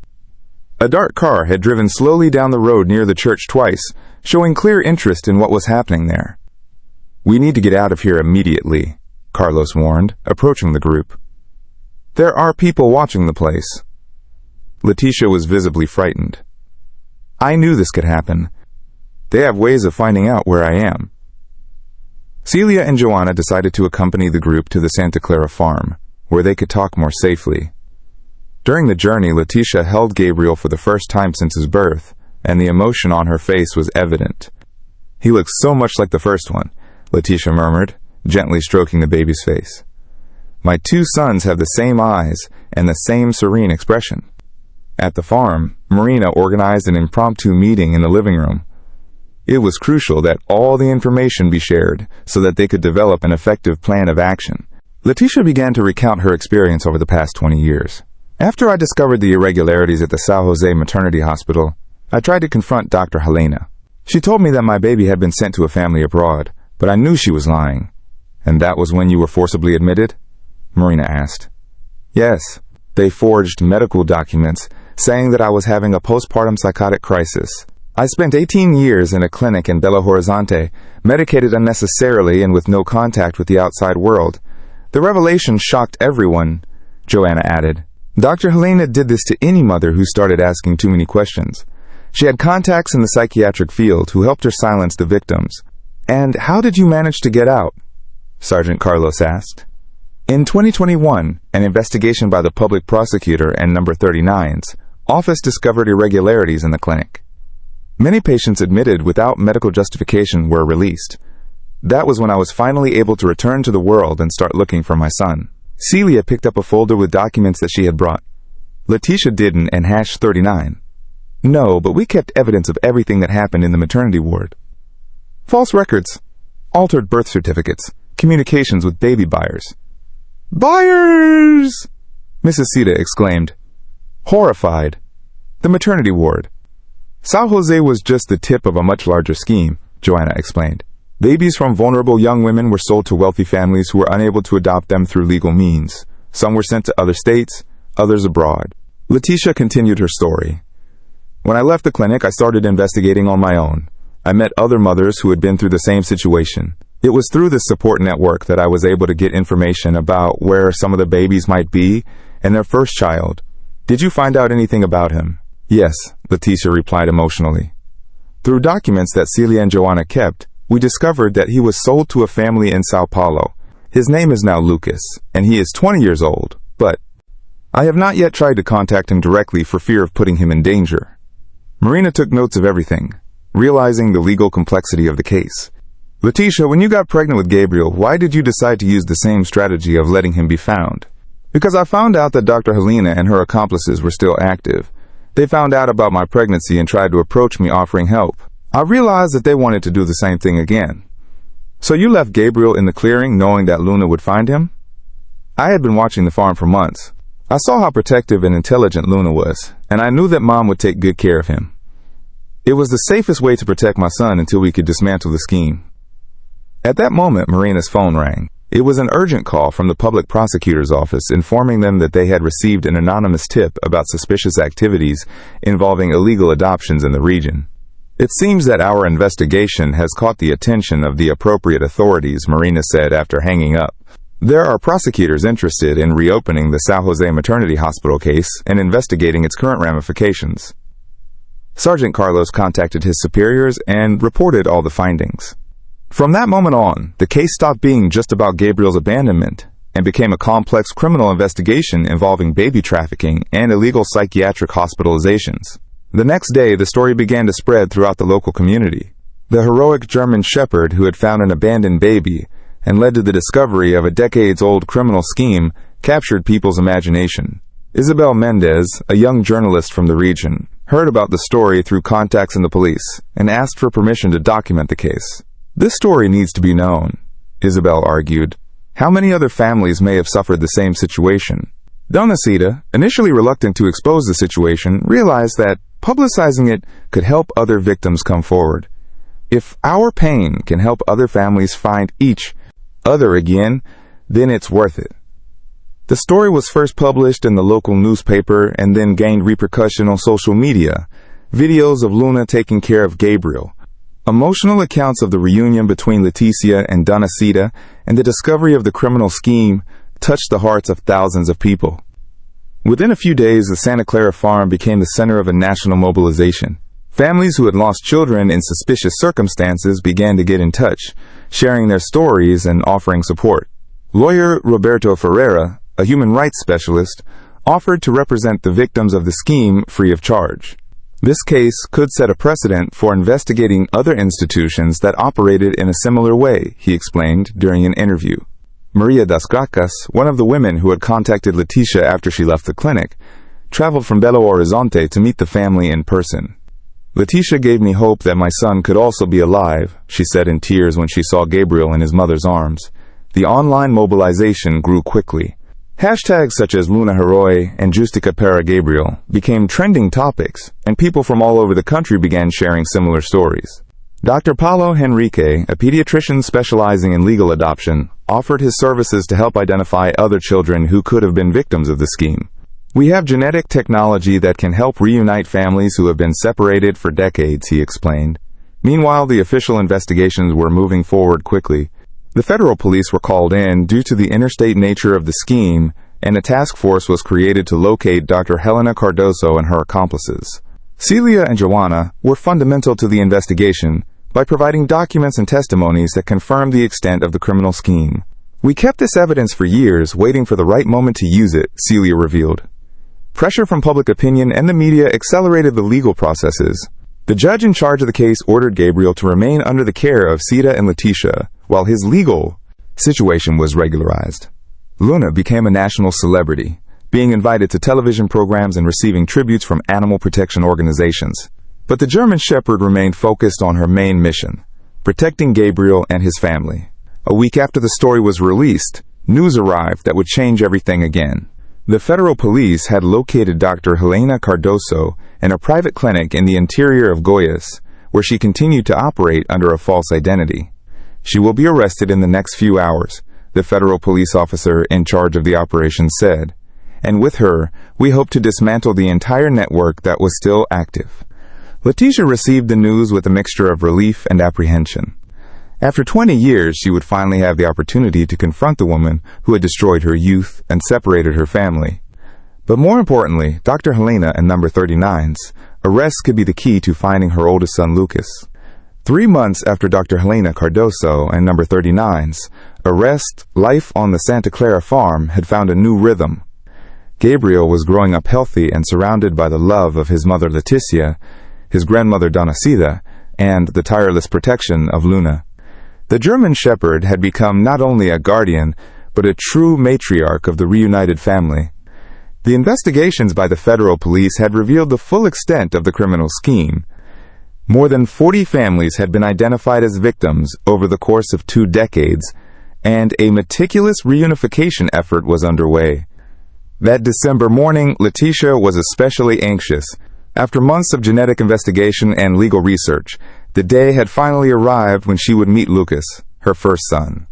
Speaker 1: A dark car had driven slowly down the road near the church twice, showing clear interest in what was happening there. "We need to get out of here immediately," Carlos warned, approaching the group. "There are people watching the place." Letitia was visibly frightened. "I knew this could happen. They have ways of finding out where I am." Celia and Joanna decided to accompany the group to the Santa Clara farm, where they could talk more safely. During the journey, Letitia held Gabriel for the first time since his birth, and the emotion on her face was evident. "He looks so much like the first one," Letitia murmured, gently stroking the baby's face. "My two sons have the same eyes and the same serene expression." At the farm, Marina organized an impromptu meeting in the living room. It was crucial that all the information be shared so that they could develop an effective plan of action. Letitia began to recount her experience over the past 20 years. "After I discovered the irregularities at the San Jose Maternity Hospital, I tried to confront Dr. Helena. She told me that my baby had been sent to a family abroad, but I knew she was lying." "And that was when you were forcibly admitted?" Marina asked. "Yes. They forged medical documents saying that I was having a postpartum psychotic crisis. I spent 18 years in a clinic in Belo Horizonte, medicated unnecessarily and with no contact with the outside world. The revelation shocked everyone," Joanna added. "Dr. Helena did this to any mother who started asking too many questions. She had contacts in the psychiatric field who helped her silence the victims." "And how did you manage to get out?" Sergeant Carlos asked. "In 2021, an investigation by the public prosecutor and number 39's office discovered irregularities in the clinic. Many patients admitted without medical justification were released. That was when I was finally able to return to the world and start looking for my son." Celia picked up a folder with documents that she had brought. "Letitia didn't and hashed 39. "No, but we kept evidence of everything that happened in the maternity ward. False records, altered birth certificates, communications with baby buyers." "Buyers!" Mrs. Sita exclaimed, horrified. "The maternity ward. San Jose was just the tip of a much larger scheme," Joanna explained. "Babies from vulnerable young women were sold to wealthy families who were unable to adopt them through legal means. Some were sent to other states, others abroad." Letitia continued her story. "When I left the clinic, I started investigating on my own. I met other mothers who had been through the same situation. It was through this support network that I was able to get information about where some of the babies might be and their first child. Did you find out anything about him?" "Yes," Letitia replied emotionally. "Through documents that Celia and Joanna kept, we discovered that he was sold to a family in Sao Paulo. His name is now Lucas, and he is 20 years old, but I have not yet tried to contact him directly for fear of putting him in danger." Marina took notes of everything, realizing the legal complexity of the case. "Letitia, when you got pregnant with Gabriel, why did you decide to use the same strategy of letting him be found?" "Because I found out that Dr. Helena and her accomplices were still active. They found out about my pregnancy and tried to approach me offering help. I realized that they wanted to do the same thing again." "So you left Gabriel in the clearing knowing that Luna would find him?" "I had been watching the farm for months. I saw how protective and intelligent Luna was, and I knew that Mom would take good care of him. It was the safest way to protect my son until we could dismantle the scheme." At that moment, Marina's phone rang. It was an urgent call from the public prosecutor's office informing them that they had received an anonymous tip about suspicious activities involving illegal adoptions in the region. "It seems that our investigation has caught the attention of the appropriate authorities," Marina said after hanging up. "There are prosecutors interested in reopening the San Jose Maternity Hospital case and investigating its current ramifications." Sergeant Carlos contacted his superiors and reported all the findings. From that moment on, the case stopped being just about Gabriel's abandonment and became a complex criminal investigation involving baby trafficking and illegal psychiatric hospitalizations. The next day, the story began to spread throughout the local community. The heroic German Shepherd who had found an abandoned baby and led to the discovery of a decades-old criminal scheme captured people's imagination. Isabel Mendez, a young journalist from the region, heard about the story through contacts in the police and asked for permission to document the case. "This story needs to be known," Isabel argued. "How many other families may have suffered the same situation?" Donna Sita, initially reluctant to expose the situation, realized that publicizing it could help other victims come forward. "If our pain can help other families find each other again, then it's worth it." The story was first published in the local newspaper and then gained repercussion on social media. Videos of Luna taking care of Gabriel, emotional accounts of the reunion between Leticia and Donna Sita, and the discovery of the criminal scheme touched the hearts of thousands of people. Within a few days, the Santa Clara farm became the center of a national mobilization. Families who had lost children in suspicious circumstances began to get in touch, sharing their stories and offering support. Lawyer Roberto Ferreira, a human rights specialist, offered to represent the victims of the scheme free of charge. This case could set a precedent for investigating other institutions that operated in a similar way, he explained during an interview. Maria das Gracas, one of the women who had contacted Leticia after she left the clinic, traveled from Belo Horizonte to meet the family in person. "Leticia gave me hope that my son could also be alive," she said in tears when she saw Gabriel in his mother's arms. The online mobilization grew quickly. Hashtags such as Luna Heroi and Justica para Gabriel became trending topics, and people from all over the country began sharing similar stories. Dr. Paulo Henrique, a pediatrician specializing in legal adoption, offered his services to help identify other children who could have been victims of the scheme. "We have genetic technology that can help reunite families who have been separated for decades," he explained. Meanwhile, the official investigations were moving forward quickly. The federal police were called in due to the interstate nature of the scheme, and a task force was created to locate Dr. Helena Cardoso and her accomplices. Celia and Joanna were fundamental to the investigation by providing documents and testimonies that confirmed the extent of the criminal scheme. "We kept this evidence for years, waiting for the right moment to use it," Celia revealed. Pressure from public opinion and the media accelerated the legal processes. The judge in charge of the case ordered Gabriel to remain under the care of Sita and Leticia, while his legal situation was regularized. Luna became a national celebrity, being invited to television programs and receiving tributes from animal protection organizations. But the German Shepherd remained focused on her main mission, protecting Gabriel and his family. A week after the story was released, news arrived that would change everything again. The federal police had located Dr. Helena Cardoso in a private clinic in the interior of Goiás, where she continued to operate under a false identity. "She will be arrested in the next few hours," the federal police officer in charge of the operation said. "And with her, we hope to dismantle the entire network that was still active." Leticia received the news with a mixture of relief and apprehension. After 20 years, she would finally have the opportunity to confront the woman who had destroyed her youth and separated her family. But more importantly, Dr. Helena and Number 39's arrest could be the key to finding her oldest son, Lucas. 3 months after Dr. Helena Cardoso and Number 39's arrest, life on the Santa Clara farm had found a new rhythm. Gabriel was growing up healthy and surrounded by the love of his mother Leticia, his grandmother Donna Sita, and the tireless protection of Luna. The German Shepherd had become not only a guardian, but a true matriarch of the reunited family. The investigations by the federal police had revealed the full extent of the criminal scheme. More than 40 families had been identified as victims over the course of 2 decades, and a meticulous reunification effort was underway. That December morning, Letitia was especially anxious. After months of genetic investigation and legal research, the day had finally arrived when she would meet Lucas, her first son.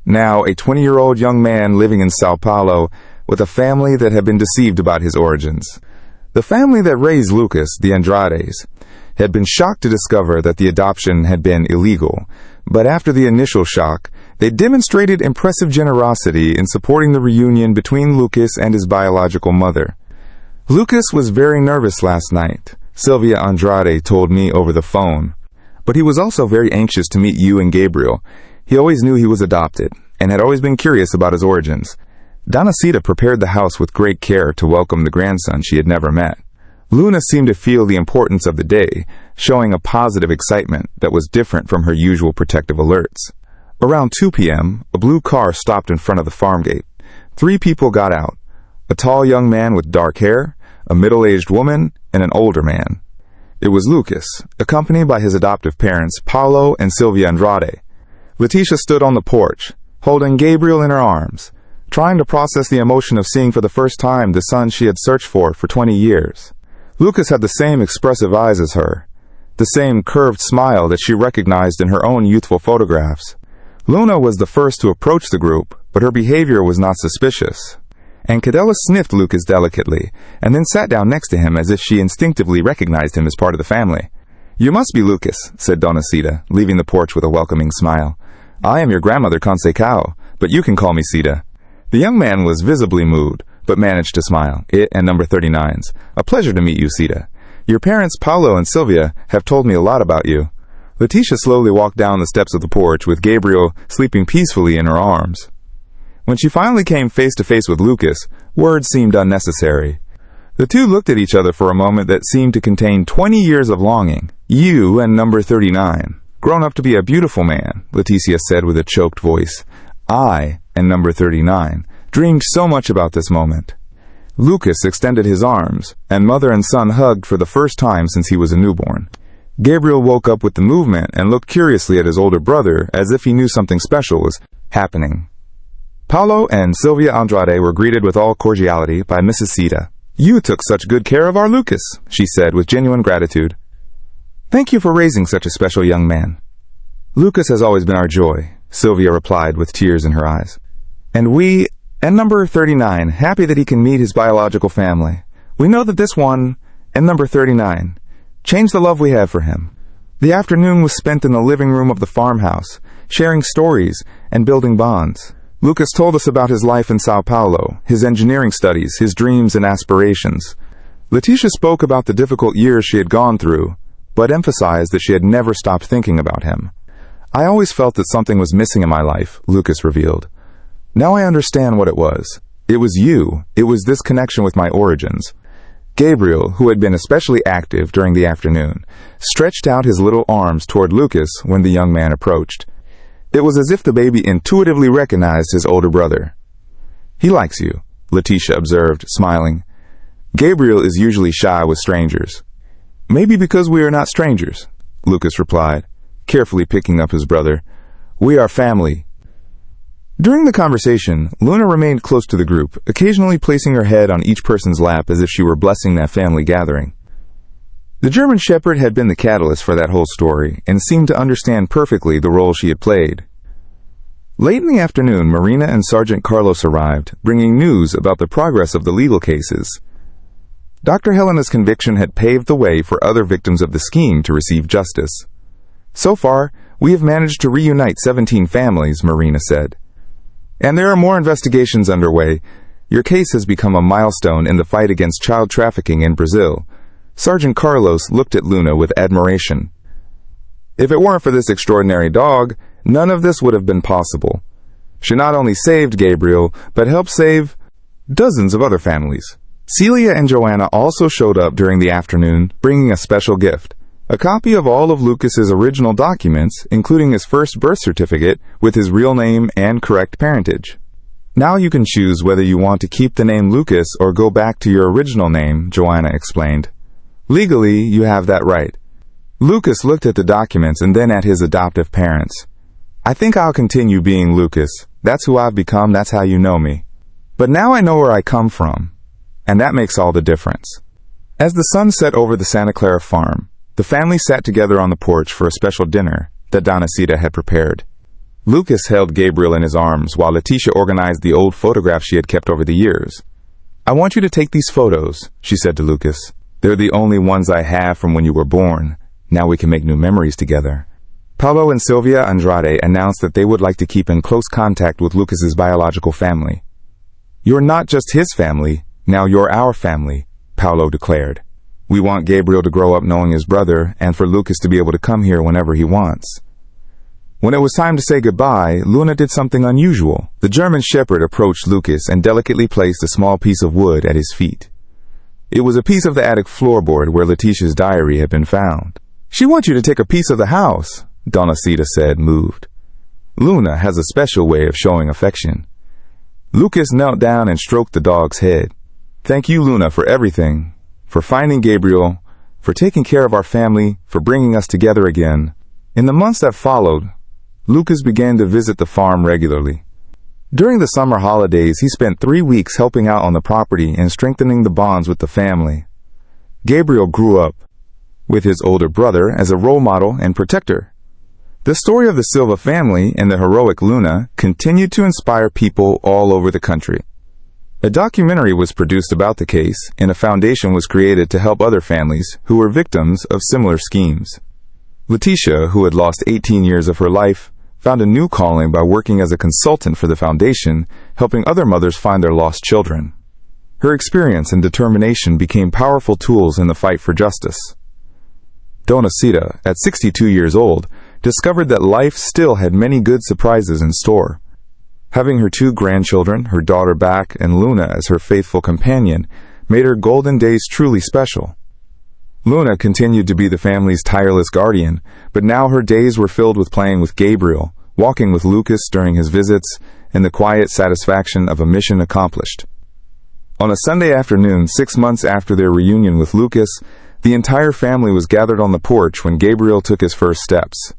Speaker 1: Now a 20-year-old young man living in Sao Paulo with a family that had been deceived about his origins. The family that raised Lucas, the Andrades, had been shocked to discover that the adoption had been illegal, but after the initial shock, they demonstrated impressive generosity in supporting the reunion between Lucas and his biological mother. Lucas was very nervous last night, Sylvia Andrade told me over the phone, but he was also very anxious to meet you and Gabriel. He always knew he was adopted, and had always been curious about his origins. Donacita prepared the house with great care to welcome the grandson she had never met. Luna seemed to feel the importance of the day, showing a positive excitement that was different from her usual protective alerts. Around 2 p.m., a blue car stopped in front of the farm gate. 3 people got out: a tall young man with dark hair, a middle-aged woman, and an older man. It was Lucas, accompanied by his adoptive parents, Paulo and Sylvia Andrade. Letitia stood on the porch, holding Gabriel in her arms, trying to process the emotion of seeing for the first time the son she had searched for 20 years. Lucas had the same expressive eyes as her, the same curved smile that she recognized in her own youthful photographs. Luna was the first to approach the group, but her behavior was not suspicious. And Cadella sniffed Lucas delicately, and then sat down next to him as if she instinctively recognized him as part of the family. "You must be Lucas," said Donacita, leaving the porch with a welcoming smile. "I am your grandmother Conceição, but you can call me Cita." The young man was visibly moved, but managed to smile. "It and number 39's. A pleasure to meet you, Cita. Your parents, Paulo and Sylvia, have told me a lot about you." Letitia slowly walked down the steps of the porch with Gabriel sleeping peacefully in her arms. When she finally came face to face with Lucas, words seemed unnecessary. The two looked at each other for a moment that seemed to contain 20 years of longing. "You and number 39. Grown up to be a beautiful man," Letitia said with a choked voice. "I and number 39 dreamed so much about this moment." Lucas extended his arms, and mother and son hugged for the first time since he was a newborn. Gabriel woke up with the movement and looked curiously at his older brother as if he knew something special was happening. Paulo and Sylvia Andrade were greeted with all cordiality by Mrs. Cita. "You took such good care of our Lucas," she said with genuine gratitude. "Thank you for raising such a special young man." "Lucas has always been our joy," Sylvia replied with tears in her eyes. "And we, and number 39, happy that he can meet his biological family. We know that this one, and number 39, changed the love we have for him." The afternoon was spent in the living room of the farmhouse, sharing stories and building bonds. Lucas told us about his life in Sao Paulo, his engineering studies, his dreams and aspirations. Letitia spoke about the difficult years she had gone through, but emphasized that she had never stopped thinking about him. "I always felt that something was missing in my life," Lucas revealed. "Now I understand what it was. It was you. It was this connection with my origins." Gabriel, who had been especially active during the afternoon, stretched out his little arms toward Lucas when the young man approached. It was as if the baby intuitively recognized his older brother. "He likes you," Letitia observed, smiling. "Gabriel is usually shy with strangers." "Maybe because we are not strangers," Lucas replied, carefully picking up his brother. "We are family." During the conversation, Luna remained close to the group, occasionally placing her head on each person's lap as if she were blessing that family gathering. The German Shepherd had been the catalyst for that whole story, and seemed to understand perfectly the role she had played. Late in the afternoon, Marina and Sergeant Carlos arrived, bringing news about the progress of the legal cases. Dr. Helena's conviction had paved the way for other victims of the scheme to receive justice. "So far, we have managed to reunite 17 families," Marina said. "And there are more investigations underway. Your case has become a milestone in the fight against child trafficking in Brazil." Sergeant Carlos looked at Luna with admiration. "If it weren't for this extraordinary dog, none of this would have been possible. She not only saved Gabriel, but helped save dozens of other families." Celia and Joanna also showed up during the afternoon, bringing a special gift. A copy of all of Lucas's original documents, including his first birth certificate with his real name and correct parentage. "Now you can choose whether you want to keep the name Lucas or go back to your original name," Joanna explained. "Legally, you have that right." Lucas looked at the documents and then at his adoptive parents. "I think I'll continue being Lucas. That's who I've become, that's how you know me. But now I know where I come from, and that makes all the difference." As the sun set over the Santa Clara farm, the family sat together on the porch for a special dinner that Donacita had prepared. Lucas held Gabriel in his arms while Leticia organized the old photographs she had kept over the years. "I want you to take these photos," she said to Lucas. "They're the only ones I have from when you were born. Now we can make new memories together." Paulo and Sylvia Andrade announced that they would like to keep in close contact with Lucas's biological family. "You're not just his family, now you're our family," Paulo declared. "We want Gabriel to grow up knowing his brother and for Lucas to be able to come here whenever he wants." When it was time to say goodbye, Luna did something unusual. The German Shepherd approached Lucas and delicately placed a small piece of wood at his feet. It was a piece of the attic floorboard where Leticia's diary had been found. "She wants you to take a piece of the house," Donacita said, moved. "Luna has a special way of showing affection." Lucas knelt down and stroked the dog's head. "Thank you, Luna, for everything. For finding Gabriel, for taking care of our family, for bringing us together again." In the months that followed, Lucas began to visit the farm regularly. During the summer holidays, he spent 3 weeks helping out on the property and strengthening the bonds with the family. Gabriel grew up with his older brother as a role model and protector. The story of the Silva family and the heroic Luna continued to inspire people all over the country. A documentary was produced about the case, and a foundation was created to help other families who were victims of similar schemes. Leticia, who had lost 18 years of her life, found a new calling by working as a consultant for the foundation, helping other mothers find their lost children. Her experience and determination became powerful tools in the fight for justice. Donacita, at 62 years old, discovered that life still had many good surprises in store. Having her 2 grandchildren, her daughter back, and Luna as her faithful companion made her golden days truly special. Luna continued to be the family's tireless guardian, but now her days were filled with playing with Gabriel, walking with Lucas during his visits, and the quiet satisfaction of a mission accomplished. On a Sunday afternoon, 6 months after their reunion with Lucas, the entire family was gathered on the porch when Gabriel took his first steps.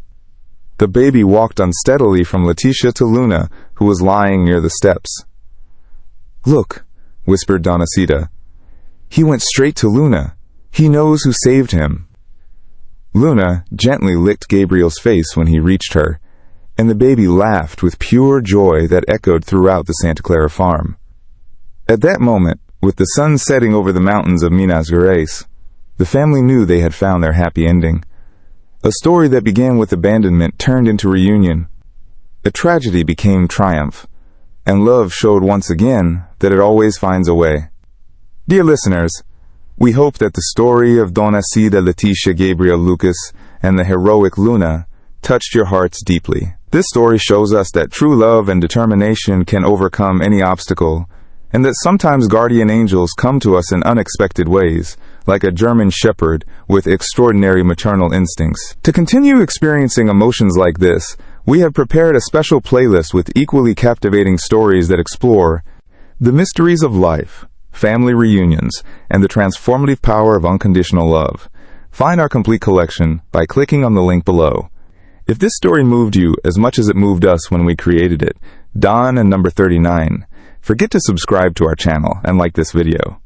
Speaker 1: The baby walked unsteadily from Leticia to Luna, who was lying near the steps. "Look," whispered Donacita. "He went straight to Luna. He knows who saved him." Luna gently licked Gabriel's face when he reached her, and the baby laughed with pure joy that echoed throughout the Santa Clara farm. At that moment, with the sun setting over the mountains of Minas Gerais, the family knew they had found their happy ending. A story that began with abandonment turned into reunion. A tragedy became triumph, and love showed once again that it always finds a way. Dear listeners, we hope that the story of Donacita, Leticia, Gabriel, Lucas, and the heroic Luna touched your hearts deeply. This story shows us that true love and determination can overcome any obstacle, and that sometimes guardian angels come to us in unexpected ways, like a German shepherd with extraordinary maternal instincts. To continue experiencing emotions like this, we have prepared a special playlist with equally captivating stories that explore the mysteries of life, family reunions, and the transformative power of unconditional love. Find our complete collection by clicking on the link below. If this story moved you as much as it moved us when we created it, Don and number 39, forget to subscribe to our channel and like this video.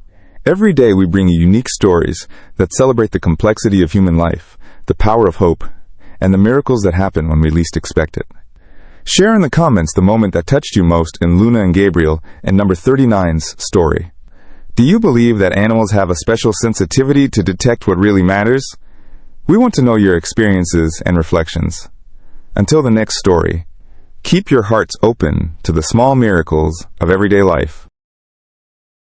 Speaker 1: Every day we bring you unique stories that celebrate the complexity of human life, the power of hope, and the miracles that happen when we least expect it. Share in the comments the moment that touched you most in Luna and Gabriel and number 39's story. Do you believe that animals have a special sensitivity to detect what really matters? We want to know your experiences and reflections. Until the next story, keep your hearts open to the small miracles of everyday life.